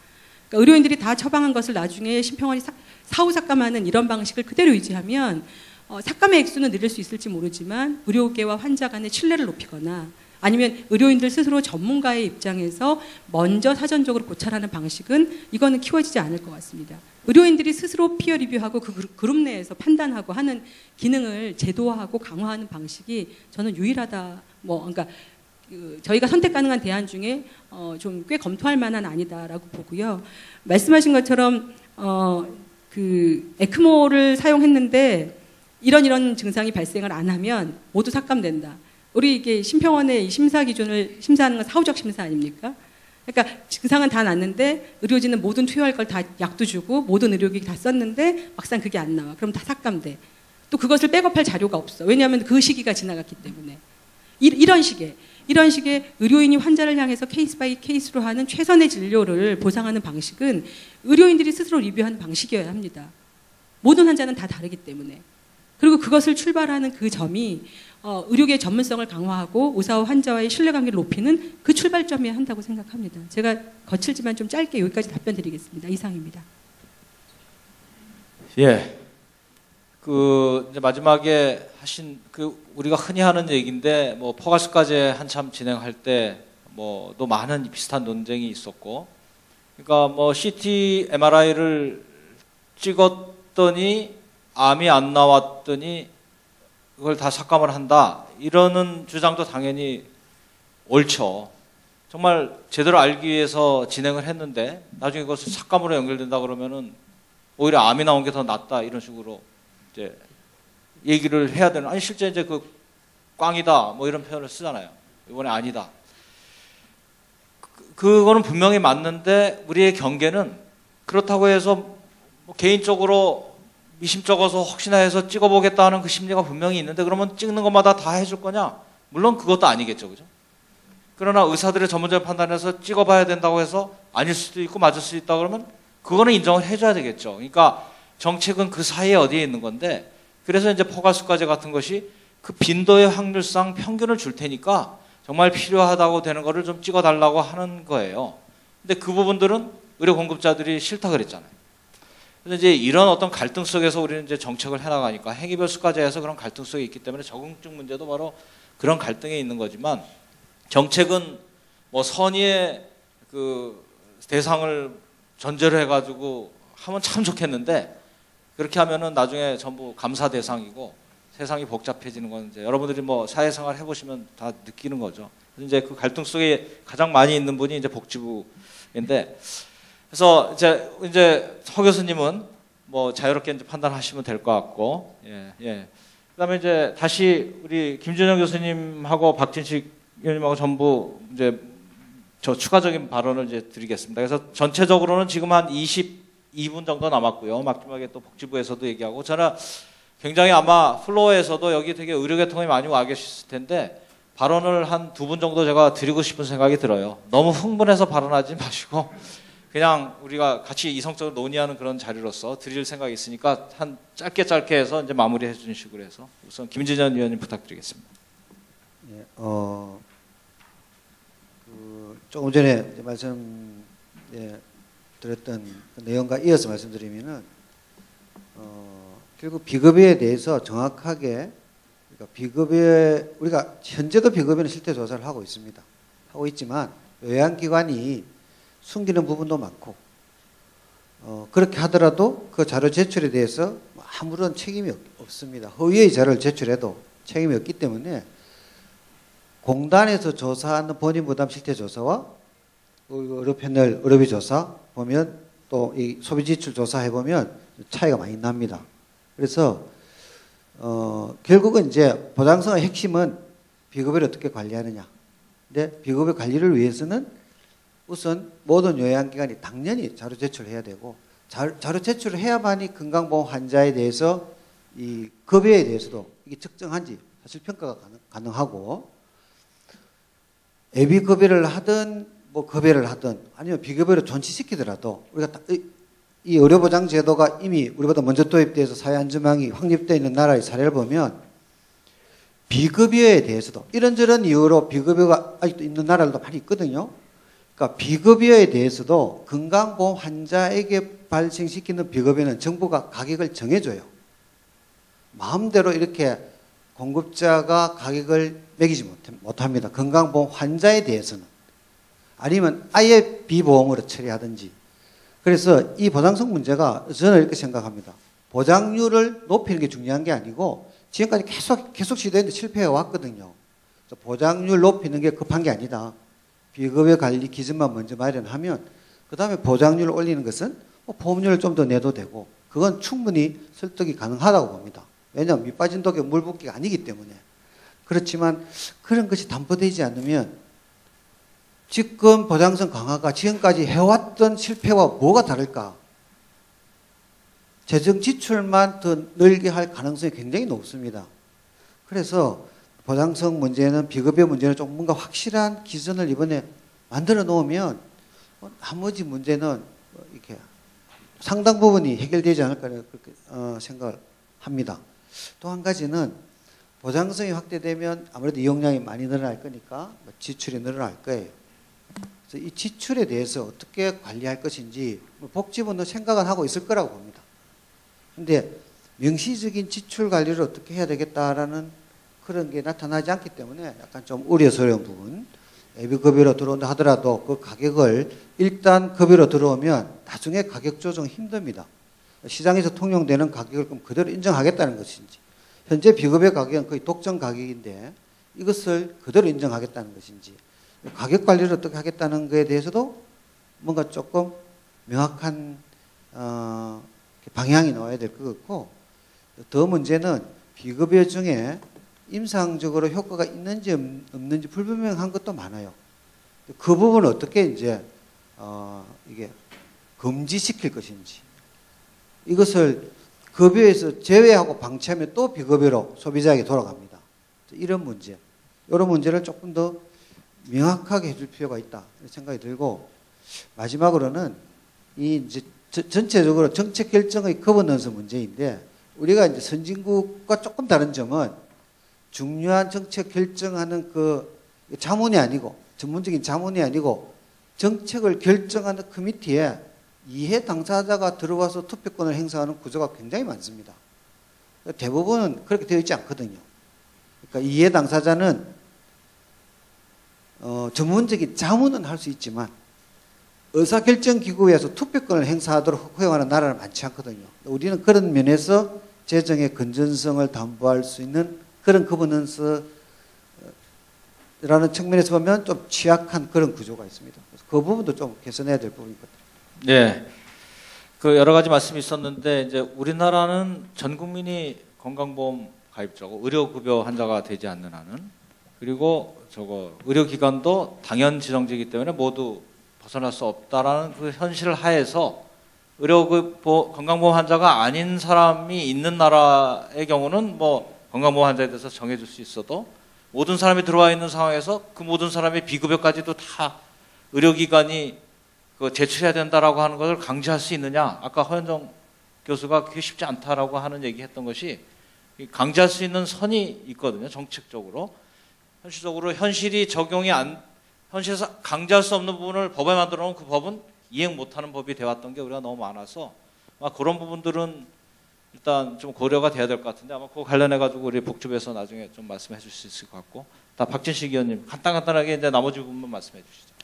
그러니까 의료인들이 다 처방한 것을 나중에 심평원이 사후삭감하는 이런 방식을 그대로 유지하면 삭감의 액수는 늘릴 수 있을지 모르지만 의료계와 환자 간의 신뢰를 높이거나 아니면 의료인들 스스로 전문가의 입장에서 먼저 사전적으로 고찰하는 방식은 이거는 키워지지 않을 것 같습니다. 의료인들이 스스로 피어 리뷰하고 그 그룹 내에서 판단하고 하는 기능을 제도화하고 강화하는 방식이 저는 유일하다. 그러니까 저희가 선택 가능한 대안 중에 좀 꽤 검토할 만한 안이다라고 보고요. 말씀하신 것처럼 그 에크모를 사용했는데 이런 증상이 발생을 안 하면 모두 삭감된다. 우리 이게 심평원의 심사 기준을 심사하는 건 사후적 심사 아닙니까? 그러니까 증상은 다 났는데 의료진은 모든 투여할 걸 다 약도 주고 모든 의료기기 다 썼는데 막상 그게 안 나와. 그럼 다 삭감돼. 또 그것을 백업할 자료가 없어. 왜냐하면 그 시기가 지나갔기 때문에. 이런 식의 의료인이 환자를 향해서 케이스 바이 케이스로 하는 최선의 진료를 보상하는 방식은 의료인들이 스스로 리뷰하는 방식이어야 합니다. 모든 환자는 다 다르기 때문에. 그리고 그것을 출발하는 그 점이 의료계의 전문성을 강화하고 의사와 환자와의 신뢰관계를 높이는 그 출발점이어야 한다고 생각합니다. 제가 거칠지만 좀 짧게 여기까지 답변 드리겠습니다. 이상입니다. 예. 이제 마지막에 하신 우리가 흔히 하는 얘기인데 포괄수까지 한참 진행할 때 또 많은 비슷한 논쟁이 있었고, 그러니까 CT, MRI를 찍었더니 암이 안 나왔더니 그걸 다 삭감을 한다. 이러는 주장도 당연히 옳죠. 정말 제대로 알기 위해서 진행을 했는데 나중에 그것을 삭감으로 연결된다 그러면은 오히려 암이 나온 게 더 낫다. 이런 식으로 이제 얘기를 해야 되는. 아니 실제 이제 꽝이다. 이런 표현을 쓰잖아요. 이번에 아니다. 그거는 분명히 맞는데 우리의 경계는 그렇다고 해서 개인적으로 미심쩍어서 혹시나 해서 찍어보겠다는 그 심리가 분명히 있는데 그러면 찍는 것마다 다 해줄 거냐? 물론 그것도 아니겠죠. 그죠? 그러나 의사들의 전문적인 판단에서 찍어봐야 된다고 해서 아닐 수도 있고 맞을 수도 있다 그러면 그거는 인정을 해줘야 되겠죠. 그러니까 정책은 그 사이에 어디에 있는 건데 그래서 이제 포괄수까지 같은 것이 그 빈도의 확률상 평균을 줄 테니까 정말 필요하다고 되는 거를 좀 찍어달라고 하는 거예요. 근데 그 부분들은 의료 공급자들이 싫다 그랬잖아요. 그래서 이제 이런 어떤 갈등 속에서 우리는 이제 정책을 해나가니까 행위별 수까지 해서 그런 갈등 속에 있기 때문에 적응증 문제도 바로 그런 갈등에 있는 거지만 정책은 선의의 그 대상을 전제로 해가지고 하면 참 좋겠는데 그렇게 하면은 나중에 전부 감사 대상이고 세상이 복잡해지는 건 이제 여러분들이 사회생활 해보시면 다 느끼는 거죠. 그래서 이제 그 갈등 속에 가장 많이 있는 분이 이제 복지부인데 그래서 이제 허 교수님은 자유롭게 이제 판단하시면 될 것 같고, 예. 그다음에 이제 다시 우리 김준영 교수님하고 박진식 의원님하고 전부 이제 저 추가적인 발언을 이제 드리겠습니다. 그래서 전체적으로는 지금 한 22분 정도 남았고요. 마지막에 또 복지부에서도 얘기하고 저는 굉장히 아마 플로어에서도 여기 되게 의료계통이 많이 와 계셨을 텐데 발언을 한 2분 정도 제가 드리고 싶은 생각이 들어요. 너무 흥분해서 발언하지 마시고. 그냥 우리가 같이 이성적으로 논의하는 그런 자리로서 드릴 생각이 있으니까 한 짧게 해서 이제 마무리해 주는 식으로 해서 우선 김진현 위원님 부탁드리겠습니다. 예, 조금 전에 드렸던 그 내용과 이어서 말씀드리면은 결국 비급여에 대해서 정확하게 그러니까 비급여 우리가 현재도 비급여는 실태 조사를 하고 있습니다. 하고 있지만 요양기관이 숨기는 부분도 많고 그렇게 하더라도 그 자료 제출에 대해서 아무런 책임이 없습니다. 허위의 자료를 제출해도 책임이 없기 때문에 공단에서 조사하는 본인 부담 실태 조사와 의료패널 의료비 조사 보면 또 이 소비 지출 조사해 보면 차이가 많이 납니다. 그래서 결국은 이제 보장성의 핵심은 비급여를 어떻게 관리하느냐. 근데 비급여 관리를 위해서는 우선 모든 요양기관이 당연히 자료 제출을 해야 되고 자료 제출을 해야만이 건강보험 환자에 대해서 이 급여에 대해서도 이게 적정한지 사실 평가가 가능하고 예비급여를 하든 급여를 하든 아니면 비급여를 존치시키더라도 우리가 이 의료보장제도가 이미 우리보다 먼저 도입돼서 사회안전망이 확립되어 있는 나라의 사례를 보면 비급여에 대해서도 이런저런 이유로 비급여가 아직도 있는 나라들도 많이 있거든요. 그러니까 비급여에 대해서도 건강보험 환자에게 발생시키는 비급여는 정부가 가격을 정해줘요. 마음대로 이렇게 공급자가 가격을 매기지 못합니다. 건강보험 환자에 대해서는. 아니면 아예 비보험으로 처리하든지. 그래서 이 보장성 문제가 저는 이렇게 생각합니다. 보장률을 높이는 게 중요한 게 아니고 지금까지 계속 시도했는데 실패해 왔거든요. 그래서 보장률 높이는 게 급한 게 아니다. 비급여 관리 기준만 먼저 마련하면 그 다음에 보장률을 올리는 것은 보험료를 좀 더 내도 되고 그건 충분히 설득이 가능하다고 봅니다. 왜냐하면 밑 빠진 독에 물 붓기가 아니기 때문에. 그렇지만 그런 것이 담보되지 않으면 지금 보장성 강화가 지금까지 해왔던 실패와 뭐가 다를까? 재정 지출만 더 늘게 할 가능성이 굉장히 높습니다. 그래서 보장성 문제는 비급여 문제는 좀 뭔가 확실한 기준을 이번에 만들어 놓으면 나머지 문제는 이렇게 상당 부분이 해결되지 않을까 그렇게 생각을 합니다. 또 한 가지는 보장성이 확대되면 아무래도 이용량이 많이 늘어날 거니까 지출이 늘어날 거예요. 그래서 이 지출에 대해서 어떻게 관리할 것인지 복지부는 생각은 하고 있을 거라고 봅니다. 그런데 명시적인 지출 관리를 어떻게 해야 되겠다라는 그런 게 나타나지 않기 때문에 약간 좀 우려스러운 부분. 예비급여로 들어온다 하더라도 그 가격을 일단 급여로 들어오면 나중에 가격 조정 힘듭니다. 시장에서 통용되는 가격을 그럼 그대로 인정하겠다는 것인지, 현재 비급여 가격은 거의 독점 가격인데 이것을 그대로 인정하겠다는 것인지, 가격 관리를 어떻게 하겠다는 것에 대해서도 뭔가 조금 명확한 방향이 나와야 될 것 같고, 더 문제는 비급여 중에 임상적으로 효과가 있는지 없는지 불분명한 것도 많아요. 그 부분을 어떻게 이제 이게 금지시킬 것인지, 이것을 급여에서 제외하고 방치하면 또 비급여로 소비자에게 돌아갑니다. 이런 문제, 이런 문제를 조금 더 명확하게 해줄 필요가 있다 생각이 들고, 마지막으로는 이 이제 전체적으로 정책 결정의 거버넌스 문제인데, 우리가 이제 선진국과 조금 다른 점은 중요한 정책 결정하는 그 자문이 아니고, 전문적인 자문이 아니고 정책을 결정하는 커미티에 이해 당사자가 들어와서 투표권을 행사하는 구조가 굉장히 많습니다. 대부분은 그렇게 되어 있지 않거든요. 그러니까 이해 당사자는 전문적인 자문은 할 수 있지만 의사결정기구에서 투표권을 행사하도록 허용하는 나라는 많지 않거든요. 우리는 그런 면에서 재정의 건전성을 담보할 수 있는 그런 거버넌스라는 측면에서 보면 좀 취약한 그런 구조가 있습니다. 그래서 그 부분도 좀 개선해야 될 부분이거든요. 네, 그 여러 가지 말씀이 있었는데, 이제 우리나라는 전 국민이 건강보험 가입자고 의료급여 환자가 되지 않는 한은, 그리고 의료기관도 당연 지정제이기 때문에 모두 벗어날 수 없다라는 그 현실을 하에서 건강보험 환자가 아닌 사람이 있는 나라의 경우는 뭐 건강보험 환자에 대해서 정해줄 수 있어도, 모든 사람이 들어와 있는 상황에서 그 모든 사람의 비급여까지도 다 의료기관이 제출해야 된다라고 하는 것을 강제할 수 있느냐? 아까 허현정 교수가 그게 쉽지 않다라고 하는 얘기했던 것이, 강제할 수 있는 선이 있거든요. 정책적으로, 현실적으로 현실에서 강제할 수 없는 부분을 법에 만들어 놓은 그 법은 이행 못하는 법이 되어왔던 게 우리가 너무 많아서 그런 부분들은 일단 좀 고려가 돼야 될 것 같은데, 아마 그거 관련해 가지고 우리 복지부에서 나중에 좀 말씀해 줄 수 있을 것 같고, 박진식 의원님 간단하게 이제 나머지 부분만 말씀해 주시죠.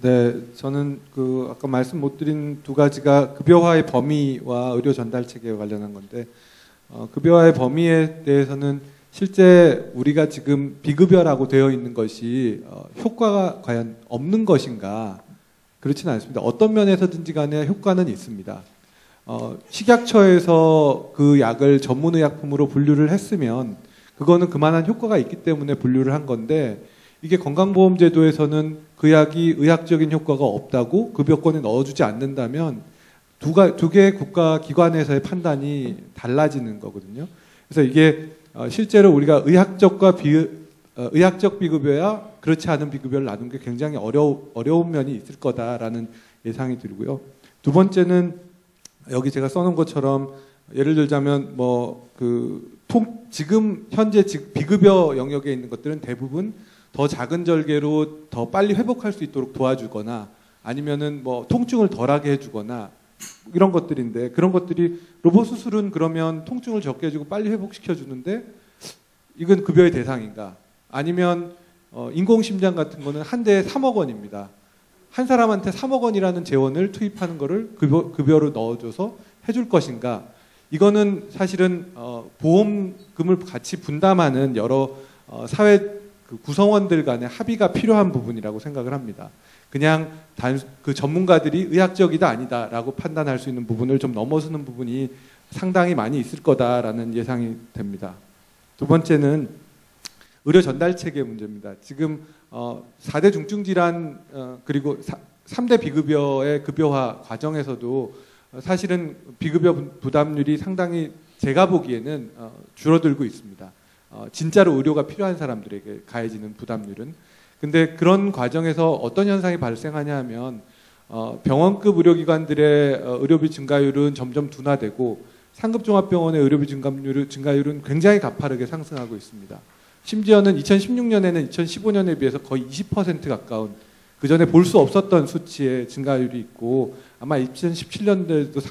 네, 저는 아까 말씀 못 드린 두 가지가 급여화의 범위와 의료 전달 체계와 관련한 건데, 급여화의 범위에 대해서는 실제 우리가 지금 비급여라고 되어 있는 것이 효과가 과연 없는 것인가, 그렇지는 않습니다. 어떤 면에서든지 간에 효과는 있습니다. 식약처에서 그 약을 전문의약품으로 분류를 했으면 그거는 그만한 효과가 있기 때문에 분류를 한 건데, 이게 건강보험제도에서는 그 약이 의학적인 효과가 없다고 급여권에 넣어주지 않는다면 두 개의 국가기관에서의 판단이 달라지는 거거든요. 그래서 이게 실제로 우리가 의학적 비급여야 그렇지 않은 비급여를 나누는 게 굉장히 어려운 면이 있을 거다라는 예상이 들고요. 두 번째는 여기 제가 써놓은 것처럼 예를 들자면 지금 현재 비급여 영역에 있는 것들은 대부분 더 작은 절개로 더 빨리 회복할 수 있도록 도와주거나, 아니면은 통증을 덜하게 해주거나, 이런 것들인데 그런 것들이 로봇 수술은 그러면 통증을 적게 해주고 빨리 회복시켜 주는데 이건 급여의 대상인가? 아니면 인공심장 같은 거는 한 대에 3억 원입니다. 한 사람한테 3억 원이라는 재원을 투입하는 거를 급여로 넣어줘서 해줄 것인가? 이거는 사실은 보험금을 같이 분담하는 여러 사회 그 구성원들 간의 합의가 필요한 부분이라고 생각을 합니다. 그냥 그 전문가들이 의학적이다 아니다라고 판단할 수 있는 부분을 좀 넘어서는 부분이 상당히 많이 있을 거다라는 예상이 됩니다. 두 번째는 의료 전달 체계 문제입니다. 지금 4대 중증 질환 그리고 3대 비급여의 급여화 과정에서도 사실은 비급여 부담률이 상당히 제가 보기에는 줄어들고 있습니다. 진짜로 의료가 필요한 사람들에게 가해지는 부담률은. 근데 그런 과정에서 어떤 현상이 발생하냐 하면 병원급 의료기관들의 의료비 증가율은 점점 둔화되고 상급 종합병원의 의료비 증가율은 굉장히 가파르게 상승하고 있습니다. 심지어는 2016년에는 2015년에 비해서 거의 20% 가까운 그 전에 볼 수 없었던 수치의 증가율이 있고 아마 2017년도에도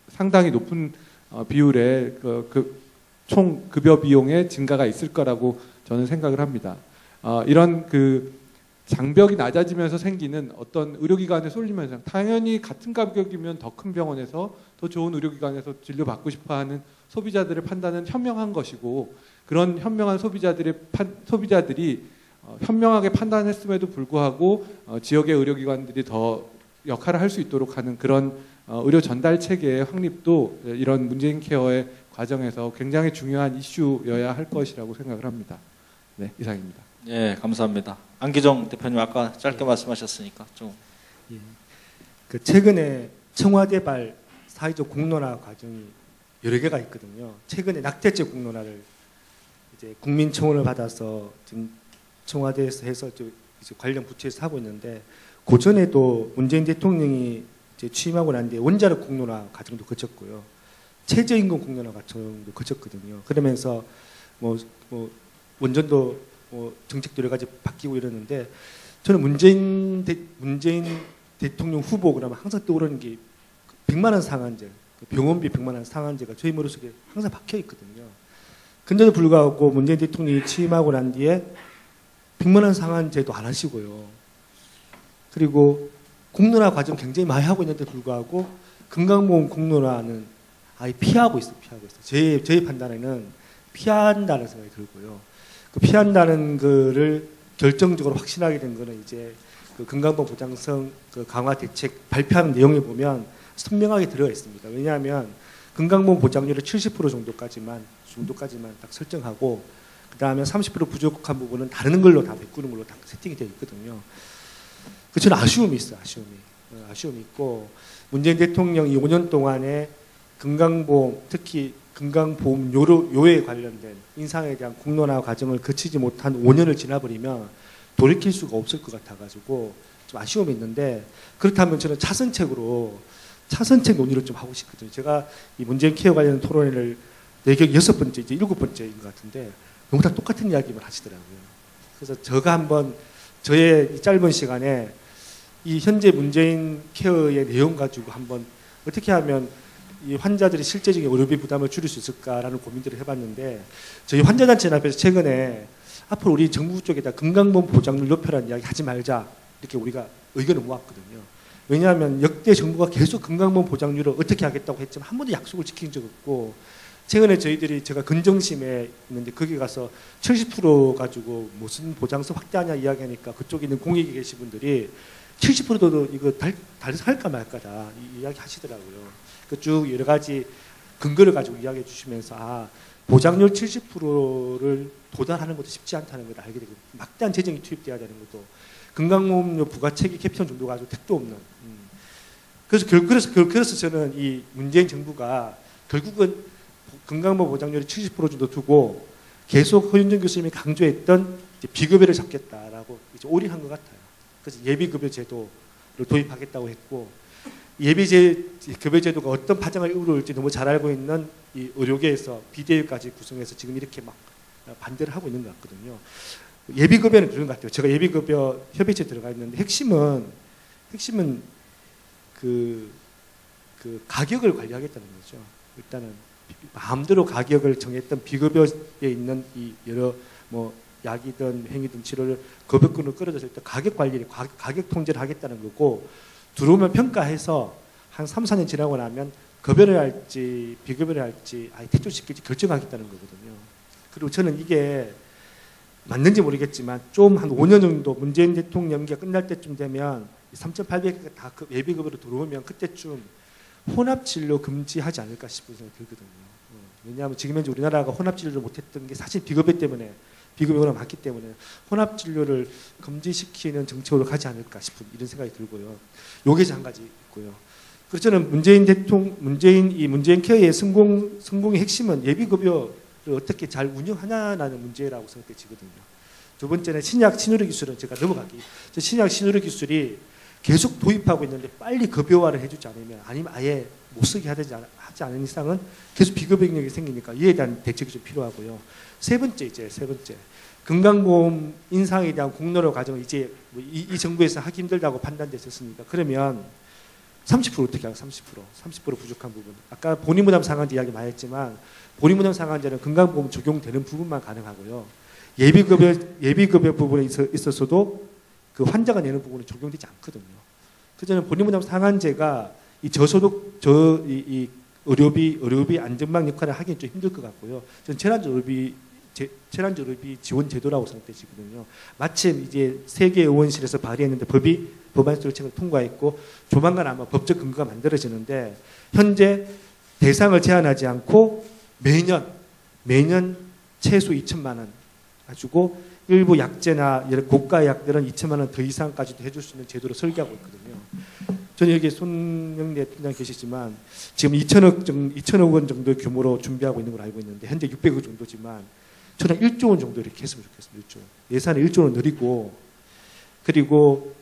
상당히 높은 비율의 총 급여 비용의 증가가 있을 거라고 저는 생각을 합니다. 이런 그 장벽이 낮아지면서 생기는 어떤 의료기관에 쏠림 현상, 당연히 같은 가격이면 더 큰 병원에서 더 좋은 의료기관에서 진료받고 싶어하는 소비자들의 판단은 현명한 것이고 그런 현명한 소비자들이 현명하게 판단했음에도 불구하고 지역의 의료기관들이 더 역할을 할 수 있도록 하는 그런 의료 전달 체계의 확립도 이런 문재인 케어의 과정에서 굉장히 중요한 이슈여야 할 것이라고 생각을 합니다. 네, 이상입니다. 예, 감사합니다. 안기정 대표님 아까 짧게 말씀하셨으니까 좀. 예. 그 최근에 청와대발 사회적 공론화 과정이 여러 개가 있거든요. 최근에 낙태죄 공론화를 이제 국민청원을 받아서 지금 청와대에서 해서 이제 관련 부처에서 하고 있는데 그 전에도 문재인 대통령이 이제 취임하고 난 뒤에 원자력 공론화 과정도 거쳤고요. 최저임금 공론화 과정도 거쳤거든요. 그러면서 뭐 원전도 정책도 여러 가지 바뀌고 이러는데 저는 문재인 대통령 후보 그러면 항상 떠오르는 게 100만 원 상한제, 병원비 100만 원 상한제가 저희 머릿속에 항상 박혀 있거든요. 근데도 불구하고 문재인 대통령이 취임하고 난 뒤에 100만 원 상한제도 안 하시고요. 그리고 공론화 과정 굉장히 많이 하고 있는데 불구하고 건강보험 공론화는 아예 피하고 있어요. 저희 판단에는 피한다는 생각이 들고요. 그 피한다는 거를 결정적으로 확신하게 된 거는 이제 그 건강보험 보장성 그 강화 대책 발표하는 내용에 보면 선명하게 들어가 있습니다. 왜냐하면 건강보험 보장률을 70% 정도까지만 딱 설정하고 그 다음에 30% 부족한 부분은 다른 걸로 다 메꾸는 걸로 다 세팅이 되어 있거든요. 그 저는 아쉬움이 있어요. 아쉬움이 있고 문재인 대통령이 5년 동안에 건강보험 특히 건강보험료에 관련된 인상에 대한 공론화 과정을 거치지 못한 5년을 지나버리면 돌이킬 수가 없을 것 같아가지고 좀 아쉬움이 있는데 그렇다면 저는 차선책 논의를 좀 하고 싶거든요. 제가 이 문재인 케어 관련 토론회를 내격 6번째, 이제 7번째인 것 같은데 너무 다 똑같은 이야기만 하시더라고요. 그래서 제가 한번 저의 이 짧은 시간에 이 현재 문재인 케어의 내용 가지고 한번 어떻게 하면 이 환자들이 실제적인 의료비 부담을 줄일 수 있을까라는 고민들을 해봤는데 저희 환자단체연합에서 최근에 앞으로 우리 정부 쪽에다 건강보험 보장률 높여라는 이야기 하지 말자 이렇게 우리가 의견을 모았거든요. 왜냐하면 역대 정부가 계속 건강보험 보장률을 어떻게 하겠다고 했지만 한 번도 약속을 지킨 적 없고 최근에 제가 근정심에 있는데 거기 가서 70% 가지고 무슨 보장성 확대하냐 이야기하니까 그쪽에 있는 공익에 계신 분들이 70%도 이거 달성할까 말까다 이야기 하시더라고요. 쭉 여러 가지 근거를 가지고 이야기해 주시면서 보장률 70%를 도달하는 것도 쉽지 않다는 걸 알게 되고 막대한 재정이 투입돼야 되는 것도 건강보험료 부가체계 개편 정도 가지고 택도 없는. 그래서 저는 이 문재인 정부가 결국은 건강보험 보장률이 70% 정도 두고 계속 허윤정 교수님이 강조했던 이제 비급여를 잡겠다라고 이제 올인한 것 같아요. 그래서 예비급여 제도를 도입하겠다고 했고 급여 제도가 어떤 파장을 이룰지 너무 잘 알고 있는 이 의료계에서 비대위까지 구성해서 지금 이렇게 막 반대를 하고 있는 것 같거든요. 예비급여는 그런 것 같아요. 제가 예비급여 협의체에 들어가 있는데 핵심은 그 그 가격을 관리하겠다는 거죠. 일단은 마음대로 가격을 정했던 비급여에 있는 이 여러 뭐 약이든 행위든 치료를 급여권으로 끌어들였을 때 가격 관리를 가격 통제를 하겠다는 거고, 들어오면 평가해서 한 3, 4년 지나고 나면 급여를 할지 비급여를 할지 아예 퇴출시킬지 결정하겠다는 거거든요. 그리고 저는 이게 맞는지 모르겠지만 좀 한 5년 정도 문재인 대통령 임기가 끝날 때쯤 되면 3,800가 다 예비급여로 들어오면 그때쯤 혼합진료 금지하지 않을까 싶은 생각이 들거든요. 왜냐하면 지금 현재 우리나라가 혼합진료를 못했던 게 사실 비급여 때문에, 비급여가 많기 때문에 혼합진료를 금지시키는 정책으로 가지 않을까 싶은 이런 생각이 들고요. 요게 한 가지 있고요. 그래서 저는 문재인 케어의 성공의 핵심은 예비급여를 어떻게 잘 운영하냐라는 문제라고 생각되거든요. 두 번째는 신약 신의료 기술은 제가 넘어가기. 신약 신의료 기술이 계속 도입하고 있는데 빨리 급여화를 해주지 않으면, 아니면 아예 못 쓰게 하지 않은 이상은 계속 비급여 경력이 생기니까 이에 대한 대책이 좀 필요하고요. 세 번째 건강보험 인상에 대한 공론화 과정을 이제 이 정부에서 하기 힘들다고 판단됐었습니까? 그러면 30% 어떻게 하고 30% 부족한 부분. 아까 본인부담 상한제 이야기 많이 했지만 본인부담 상한제는 건강보험 적용되는 부분만 가능하고요. 예비급여 부분에 있어서도 그 환자가 내는 부분은 적용되지 않거든요. 그래서 저는 본인부담 상한제가 이 저소득 이 의료비 안전망 역할을 하기는 좀 힘들 것 같고요. 저는 재난의료비 지원 제도라고 생각되시거든요. 마침 이제 세계 의원실에서 발의했는데 법안 소리책을 통과했고 조만간 아마 법적 근거가 만들어지는데, 현재 대상을 제한하지 않고 매년 최소 2천만 원 가지고 일부 약제나 고가 약들은 2천만 원 더 이상까지도 해줄 수 있는 제도로 설계하고 있거든요. 저는 여기 손영래 팀장 계시지만 지금 2천억 원 정도의 규모로 준비하고 있는 걸 알고 있는데 현재 600억 정도지만 저는 1조 원 정도 이렇게 했으면 좋겠습니다. 1조 원. 예산을 1조 원 늘리고, 그리고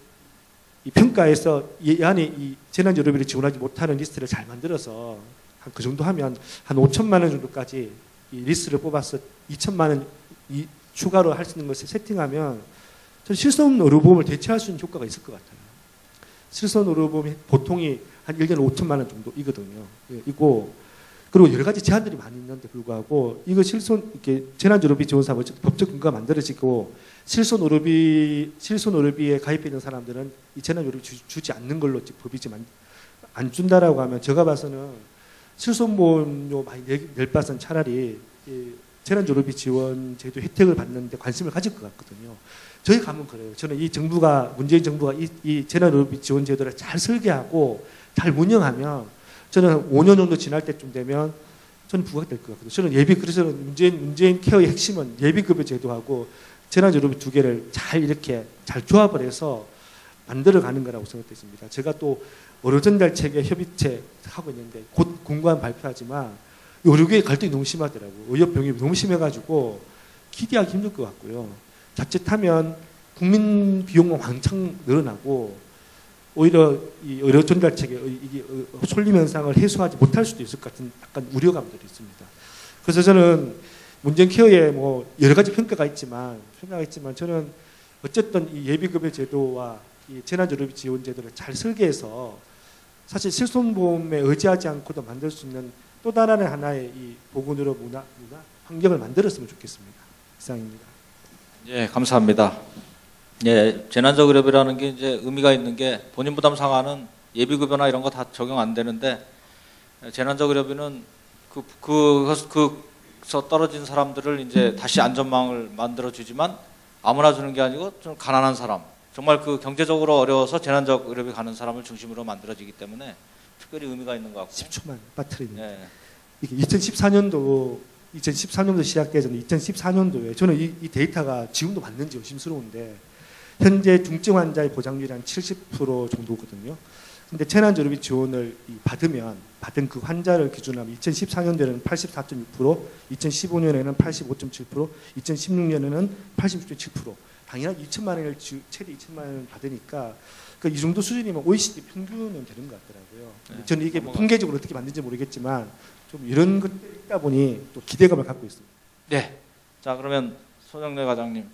이 평가에서 이 안에 이 재난의료비를 지원하지 못하는 리스트를 잘 만들어서 한 그 정도 하면 한 5천만 원 정도까지 이 리스트를 뽑아서 2천만 원 추가로 할 수 있는 것을 세팅하면 저는 실손 의료보험을 대체할 수 있는 효과가 있을 것 같아요. 실손 의료보험이 보통이 한 1년에 5천만 원 정도이거든요. 이거 그리고 여러 가지 제한들이 많이 있는데 불구하고 이거 이렇게 재난의료비 지원사업 법적 근거가 만들어지고 실손 의료비에 가입해 있는 사람들은 이 재난의료비 주지 않는 걸로 법이지만 안 준다라고 하면 제가 봐서는 실손보험료 많이 낼 바선 차라리 재난의료비 지원 제도 혜택을 받는데 관심을 가질 것 같거든요. 저희 감은 그래요. 저는 문재인 정부가 이 재난의료비 지원 제도를 잘 설계하고 잘 운영하면 저는 5년 정도 지날 때쯤 되면 저는 부각될 것 같거든요. 그래서 문재인 케어의 핵심은 예비급여 제도하고 재난의료비 두 개를 이렇게 잘 조합을 해서 만들어가는 거라고 생각됐습니다. 제가 또 의료전달체계 협의체 하고 있는데 곧 공고안 발표하지만 의료계의 갈등이 너무 심하더라고요. 의협병이 너무 심해가지고 기대하기 힘들 것 같고요. 자칫하면 국민 비용만 왕창 늘어나고 오히려 이 의료 전달체계 이게 솔림 현상을 해소하지 못할 수도 있을 것 같은 약간 우려감들이 있습니다. 그래서 저는 문재인 케어에 뭐 여러 가지 평가가 있지만 저는 어쨌든 이 예비급여 제도와 이 재난의료비 지원 제도를 잘 설계해서 사실 실손보험에 의지하지 않고도 만들 수 있는 또 다른 하나의 이 보건의료 문화 환경을 만들었으면 좋겠습니다. 이상입니다. 예, 감사합니다. 예, 재난적 의료비라는 게 이제 의미가 있는 게 본인 부담 상한은 예비급여나 이런 거 다 적용 안 되는데 재난적 의료비는 그서 떨어진 사람들을 이제 다시 안전망을 만들어 주지만 아무나 주는 게 아니고 좀 가난한 사람, 정말 그 경제적으로 어려워서 재난적 의료비 가는 사람을 중심으로 만들어지기 때문에 특별히 의미가 있는 것 같고. 10초만 빠뜨립니다. 예. 이게 2013년도 시작되었는데 2014년도에 저는 이 데이터가 지금도 맞는지 의심스러운데 현재 중증 환자의 보장률이 한 70% 정도거든요. 근데 재난의료비 지원을 받은 그 환자를 기준으로 하면 2014년도에는 84.6%, 2015년에는 85.7%, 2016년에는 86.7%. 당연히 2천만 원을 최대 2천만 원을 받으니까 이 정도 수준이면 OECD 평균은 되는 것 같더라고요. 네, 저는 이게 통계적으로 어떻게 만든지 모르겠지만 좀 이런 것들이 있다 보니 또 기대감을 갖고 있습니다. 네. 자, 그러면 손영래 과장님.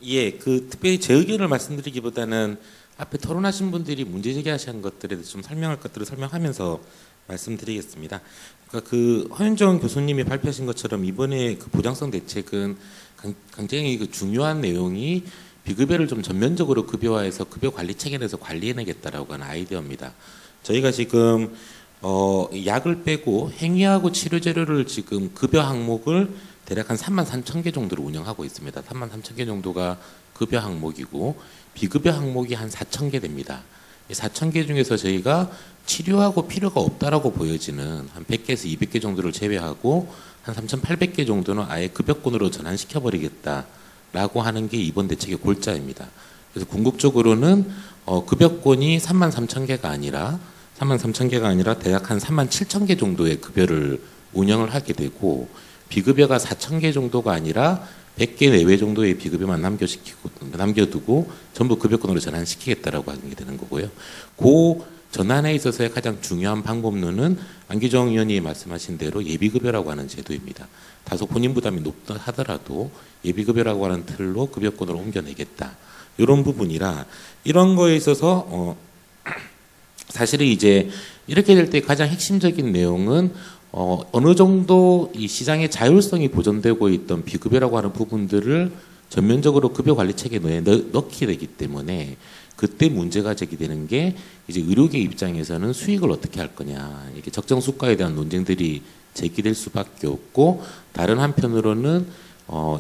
예, 특별히 제 의견을 말씀드리기보다는 앞에 토론하신 분들이 문제 제기하신 것들에 대해서 좀 설명할 것들을 설명하면서 말씀드리겠습니다. 그러니까 그 허윤정 교수님이 발표하신 것처럼 이번에 그 보장성 대책은 굉장히 그 중요한 내용이 비급여를 좀 전면적으로 급여화해서 급여 관리 체계에서 관리해내겠다라고 하는 아이디어입니다. 저희가 지금 약을 빼고 행위하고 치료 재료를 지금 급여 항목을 대략 한 33,000개 정도로 운영하고 있습니다. 33,000개 정도가 급여 항목이고 비급여 항목이 한 4,000개 됩니다. 이 4,000개 중에서 저희가 치료하고 필요가 없다라고 보여지는 한 100개에서 200개 정도를 제외하고 한 3,800개 정도는 아예 급여권으로 전환시켜버리겠다라고 하는 게 이번 대책의 골자입니다. 그래서 궁극적으로는 급여권이 33,000개가 아니라 대략 한 37,000개 정도의 급여를 운영을 하게 되고 비급여가 4,000개 정도가 아니라 100개 내외 정도의 비급여만 남겨두고 전부 급여권으로 전환시키겠다라고 하게 되는 거고요. 그 전환에 있어서의 가장 중요한 방법론은 안기정 의원이 말씀하신 대로 예비급여라고 하는 제도입니다. 다소 본인 부담이 높다 하더라도 예비급여라고 하는 틀로 급여권으로 옮겨내겠다. 이런 부분이라 이런 거에 있어서 사실은 이제 이렇게 될 때 가장 핵심적인 내용은 어느 정도 이 시장의 자율성이 보존되고 있던 비급여라고 하는 부분들을 전면적으로 급여 관리 체계에 넣게 되기 때문에 그때 문제가 제기되는 게 이제 의료계 입장에서는 수익을 어떻게 할 거냐 이게 적정 수가에 대한 논쟁들이 제기될 수밖에 없고 다른 한편으로는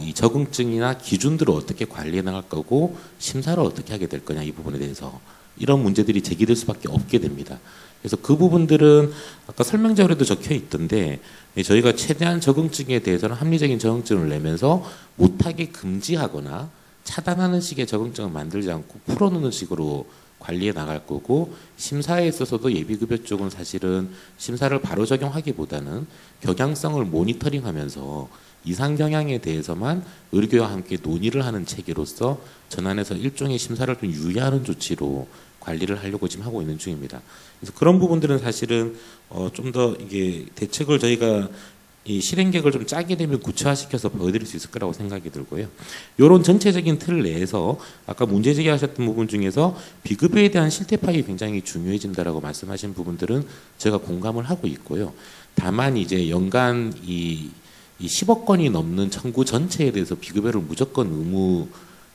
이 적응증이나 기준들을 어떻게 관리해 나갈 거고 심사를 어떻게 하게 될 거냐 이 부분에 대해서 이런 문제들이 제기될 수밖에 없게 됩니다. 그래서 그 부분들은 아까 설명자료에도 적혀 있던데 저희가 최대한 적응증에 대해서는 합리적인 적응증을 내면서 못하게 금지하거나 차단하는 식의 적응증을 만들지 않고 풀어놓는 식으로 관리해 나갈 거고 심사에 있어서도 예비급여 쪽은 사실은 심사를 바로 적용하기보다는 경향성을 모니터링하면서 이상 경향에 대해서만 의료계와 함께 논의를 하는 체계로서 전환해서 일종의 심사를 좀 유예하는 조치로 관리를 하려고 지금 하고 있는 중입니다. 그래서 그런 부분들은 사실은 좀 더 이게 대책을 저희가 이 실행 계획을 좀 짜게 되면 구체화시켜서 보여드릴 수 있을 거라고 생각이 들고요. 이런 전체적인 틀 내에서 아까 문제 제기하셨던 부분 중에서 비급여에 대한 실태 파악이 굉장히 중요해진다라고 말씀하신 부분들은 제가 공감을 하고 있고요. 다만 이제 연간 이 10억 건이 넘는 청구 전체에 대해서 비급여를 무조건 의무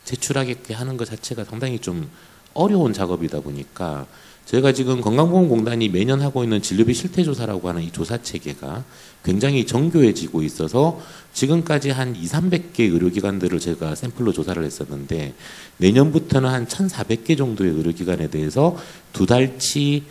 제출하게 하는 것 자체가 상당히 좀 어려운 작업이다 보니까 저희가 지금 건강보험공단이 매년 하고 있는 진료비 실태조사라고 하는 이 조사 체계가 굉장히 정교해지고 있어서 지금까지 한 200~300개 의료기관들을 제가 샘플로 조사를 했었는데 내년부터는 한 1,400개 정도의 의료기관에 대해서 2달치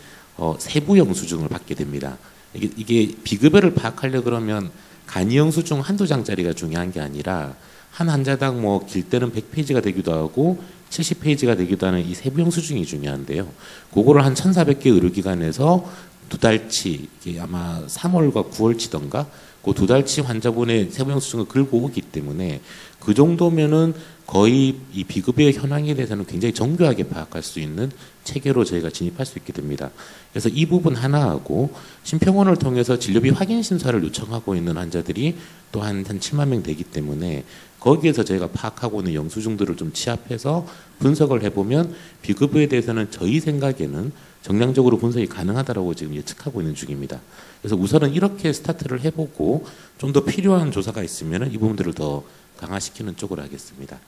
세부 영수증을 받게 됩니다. 이게 비급여를 파악하려 그러면 간이 영수증 한두 장짜리가 중요한 게 아니라 한 환자당 뭐 길 때는 100페이지가 되기도 하고 70페이지가 되기도 하는 이 세부 영수증이 중요한데요. 그거를 한 1,400개 의료기관에서 2달치, 이게 아마 3월과 9월치던가 그 2달치 환자분의 세부 영수증을 긁고 오기 때문에 그 정도면은 거의 이 비급여의 현황에 대해서는 굉장히 정교하게 파악할 수 있는 체계로 저희가 진입할 수 있게 됩니다. 그래서 이 부분 하나하고 심평원을 통해서 진료비 확인 심사를 요청하고 있는 환자들이 또 한 7만 명 되기 때문에 거기에서 저희가 파악하고 있는 영수증들을 좀 취합해서 분석을 해보면 비급여에 대해서는 저희 생각에는 정량적으로 분석이 가능하다라고 지금 예측하고 있는 중입니다. 그래서 우선은 이렇게 스타트를 해보고 좀 더 필요한 조사가 있으면 이 부분들을 더 강화시키는 쪽으로 하겠습니다.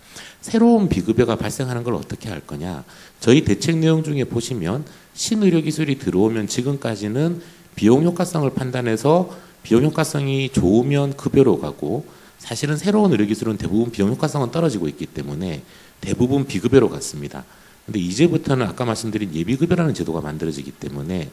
새로운 비급여가 발생하는 걸 어떻게 할 거냐. 저희 대책 내용 중에 보시면 신의료기술이 들어오면 지금까지는 비용효과성을 판단해서 비용효과성이 좋으면 급여로 가고 사실은 새로운 의료기술은 대부분 비용효과성은 떨어지고 있기 때문에 대부분 비급여로 갔습니다. 근데 이제부터는 아까 말씀드린 예비급여라는 제도가 만들어지기 때문에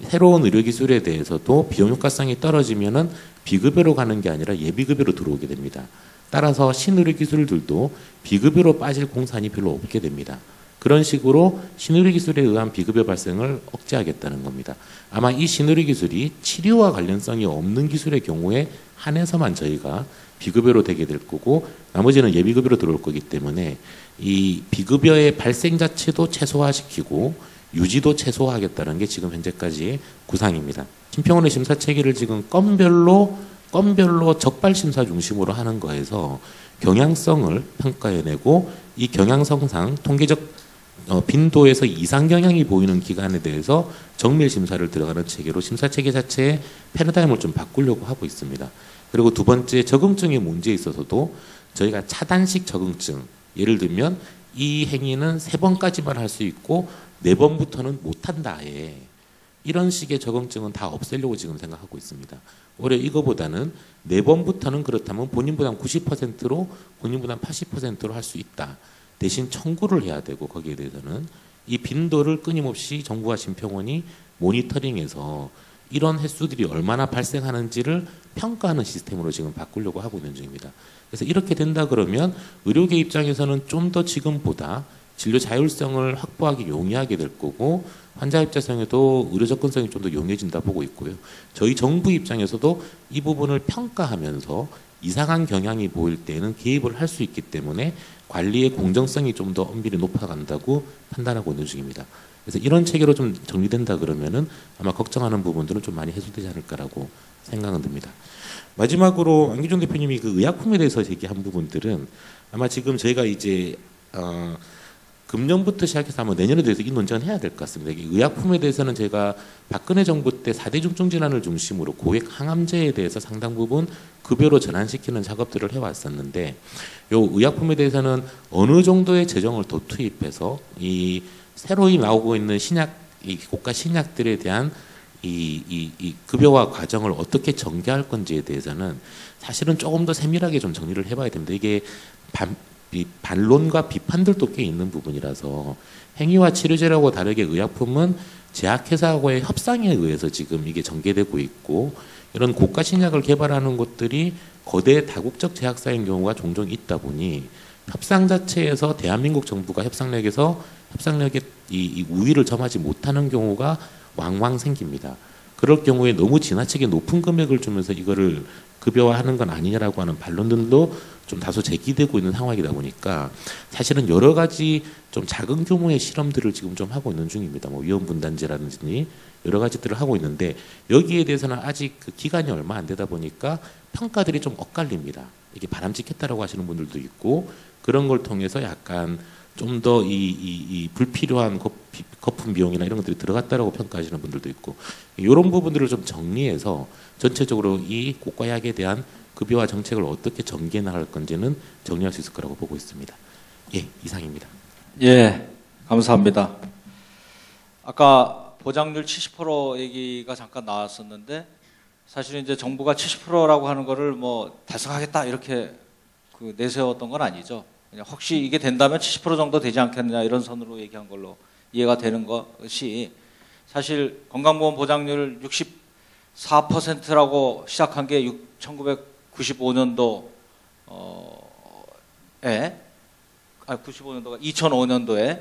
새로운 의료기술에 대해서도 비용효과성이 떨어지면은 비급여로 가는 게 아니라 예비급여로 들어오게 됩니다. 따라서 신의료기술들도 비급여로 빠질 공산이 별로 없게 됩니다. 그런 식으로 신의료기술에 의한 비급여 발생을 억제하겠다는 겁니다. 아마 이 신의료기술이 치료와 관련성이 없는 기술의 경우에 한해서만 저희가 비급여로 되게 될 거고 나머지는 예비급여로 들어올 거기 때문에 이 비급여의 발생 자체도 최소화시키고 유지도 최소화하겠다는 게 지금 현재까지의 구상입니다. 심평원의 심사 체계를 지금 건별로 적발 심사 중심으로 하는 거에서 경향성을 평가해내고 이 경향성상 빈도에서 이상 경향이 보이는 기간에 대해서 정밀 심사를 들어가는 체계로 심사 체계 자체의 패러다임을 좀 바꾸려고 하고 있습니다. 그리고 두 번째, 적응증의 문제에 있어서도 저희가 차단식 적응증, 예를 들면 이 행위는 3번까지만 할 수 있고 4번부터는 못한다에 이런 식의 적응증은 다 없애려고 지금 생각하고 있습니다. 오히려 이거보다는 4번부터는 그렇다면 본인 부담 90%로 본인 부담 80%로 할 수 있다. 대신 청구를 해야 되고 거기에 대해서는 이 빈도를 끊임없이 정부와 심평원이 모니터링해서 이런 횟수들이 얼마나 발생하는지를 평가하는 시스템으로 지금 바꾸려고 하고 있는 중입니다. 그래서 이렇게 된다 그러면 의료계 입장에서는 좀 더 지금보다 진료 자율성을 확보하기 용이하게 될 거고 환자 입장에서도 의료 접근성이 좀 더 용이해진다 보고 있고요. 저희 정부 입장에서도 이 부분을 평가하면서 이상한 경향이 보일 때는 개입을 할 수 있기 때문에 관리의 공정성이 좀 더 엄밀히 높아간다고 판단하고 있는 중입니다. 그래서 이런 체계로 좀 정리된다 그러면은 아마 걱정하는 부분들은 좀 많이 해소되지 않을까라고 생각은 듭니다. 마지막으로 안기종 대표님이 그 의약품에 대해서 얘기한 부분들은 아마 지금 저희가 이제 금년부터 시작해서 아마 내년에 대해서 이 논쟁을 해야 될 것 같습니다. 이 의약품에 대해서는 제가 박근혜 정부 때 4대 중증 질환을 중심으로 고액 항암제에 대해서 상당 부분 급여로 전환시키는 작업들을 해왔었는데 요 의약품에 대해서는 어느 정도의 재정을 더 투입해서 이 새로이 나오고 있는 신약, 이 고가 신약들에 대한 이 급여화 과정을 어떻게 전개할 건지에 대해서는 사실은 조금 더 세밀하게 좀 정리를 해봐야 됩니다. 이게 반론과 비판들도 꽤 있는 부분이라서 행위와 치료제라고 다르게 의약품은 제약회사하고의 협상에 의해서 지금 이게 전개되고 있고 이런 고가 신약을 개발하는 곳들이 거대 다국적 제약사인 경우가 종종 있다 보니 협상 자체에서 대한민국 정부가 협상력의 이 우위를 점하지 못하는 경우가 왕왕 생깁니다. 그럴 경우에 너무 지나치게 높은 금액을 주면서 이거를 급여화하는 건 아니냐라고 하는 반론들도 좀 다소 제기되고 있는 상황이다 보니까 사실은 여러 가지 좀 작은 규모의 실험들을 지금 좀 하고 있는 중입니다. 뭐 위험 분단제라든지 여러 가지들을 하고 있는데 여기에 대해서는 아직 그 기간이 얼마 안 되다 보니까 평가들이 좀 엇갈립니다. 이게 바람직했다라고 하시는 분들도 있고 그런 걸 통해서 약간 좀 더 이 불필요한 거품 비용이나 이런 것들이 들어갔다라고 평가하시는 분들도 있고 이런 부분들을 좀 정리해서 전체적으로 이 고가약에 대한 급여화 정책을 어떻게 전개해 나갈 건지는 정리할 수 있을 거라고 보고 있습니다. 예, 이상입니다. 예, 감사합니다. 아까 보장률 70% 얘기가 잠깐 나왔었는데 사실은 이제 정부가 70%라고 하는 거를 뭐 달성하겠다 이렇게 그 내세웠던 건 아니죠. 그냥 혹시 이게 된다면 70% 정도 되지 않겠느냐 이런 선으로 얘기한 걸로 이해가 되는 것이 사실 건강보험 보장률 64%라고 시작한 게 1995년도에 95년도가 2005년도에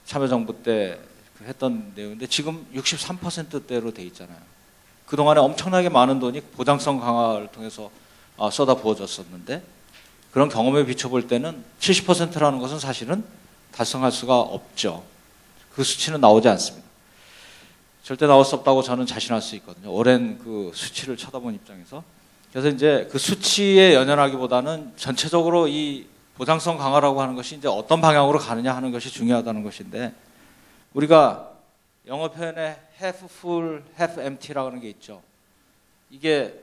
참여정부 때 했던 내용인데 지금 63%대로 돼 있잖아요. 그동안에 엄청나게 많은 돈이 보장성 강화를 통해서 쏟아 부어졌었는데 그런 경험에 비춰볼 때는 70%라는 것은 사실은 달성할 수가 없죠. 그 수치는 나오지 않습니다. 절대 나올 수 없다고 저는 자신할 수 있거든요. 오랜 그 수치를 쳐다본 입장에서. 그래서 이제 그 수치에 연연하기보다는 전체적으로 이 보장성 강화라고 하는 것이 이제 어떤 방향으로 가느냐 하는 것이 중요하다는 것인데 우리가 영어 표현에 half full, half empty라고 하는 게 있죠. 이게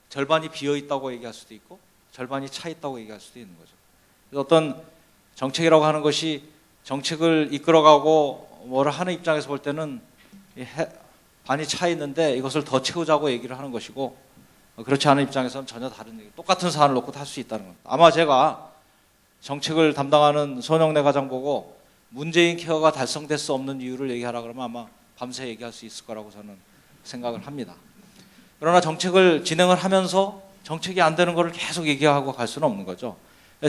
절반이 비어 있다고 얘기할 수도 있고 절반이 차 있다고 얘기할 수도 있는 거죠. 그래서 어떤 정책이라고 하는 것이 정책을 이끌어가고 뭐를 하는 입장에서 볼 때는 반이 차 있는데 이것을 더 채우자고 얘기를 하는 것이고 그렇지 않은 입장에서는 전혀 다른 얘기, 똑같은 사안을 놓고 할 수 있다는 겁니다. 아마 제가 정책을 담당하는 손영래 과장 보고 문재인 케어가 달성될 수 없는 이유를 얘기하라 그러면 아마 밤새 얘기할 수 있을 거라고 저는 생각을 합니다. 그러나 정책을 진행을 하면서 정책이 안 되는 거를 계속 얘기하고 갈 수는 없는 거죠.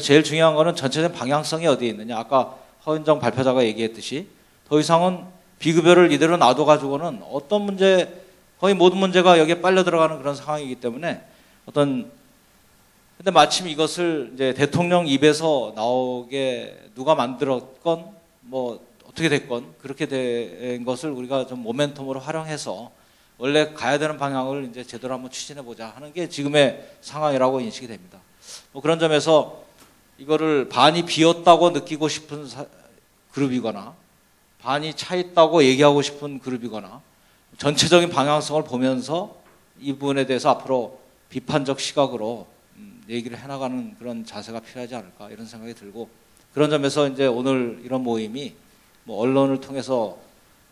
제일 중요한 거는 전체적인 방향성이 어디에 있느냐. 아까 허은정 발표자가 얘기했듯이 더 이상은 비급여를 이대로 놔둬가지고는 어떤 문제, 거의 모든 문제가 여기에 빨려 들어가는 그런 상황이기 때문에 근데 마침 이것을 이제 대통령 입에서 나오게 누가 만들었건 뭐 어떻게 됐건 그렇게 된 것을 우리가 좀 모멘텀으로 활용해서 원래 가야 되는 방향을 이제 제대로 한번 추진해 보자 하는 게 지금의 상황이라고 인식이 됩니다. 뭐 그런 점에서 이거를 반이 비었다고 느끼고 싶은 그룹이거나 반이 차 있다고 얘기하고 싶은 그룹이거나 전체적인 방향성을 보면서 이 부분에 대해서 앞으로 비판적 시각으로 얘기를 해나가는 그런 자세가 필요하지 않을까 이런 생각이 들고, 그런 점에서 이제 오늘 이런 모임이 뭐 언론을 통해서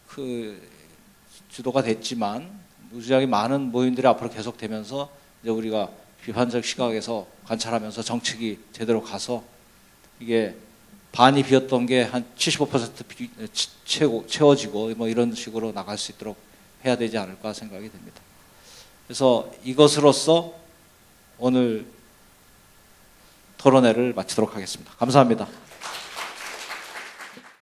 그 주도가 됐지만 무지하게 많은 모임들이 앞으로 계속되면서 이제 우리가 비판적 시각에서 관찰하면서 정책이 제대로 가서 이게 반이 비었던 게 한 75% 채워지고 뭐 이런 식으로 나갈 수 있도록 해야 되지 않을까 생각이 됩니다. 그래서 이것으로써 오늘 토론회를 마치도록 하겠습니다. 감사합니다.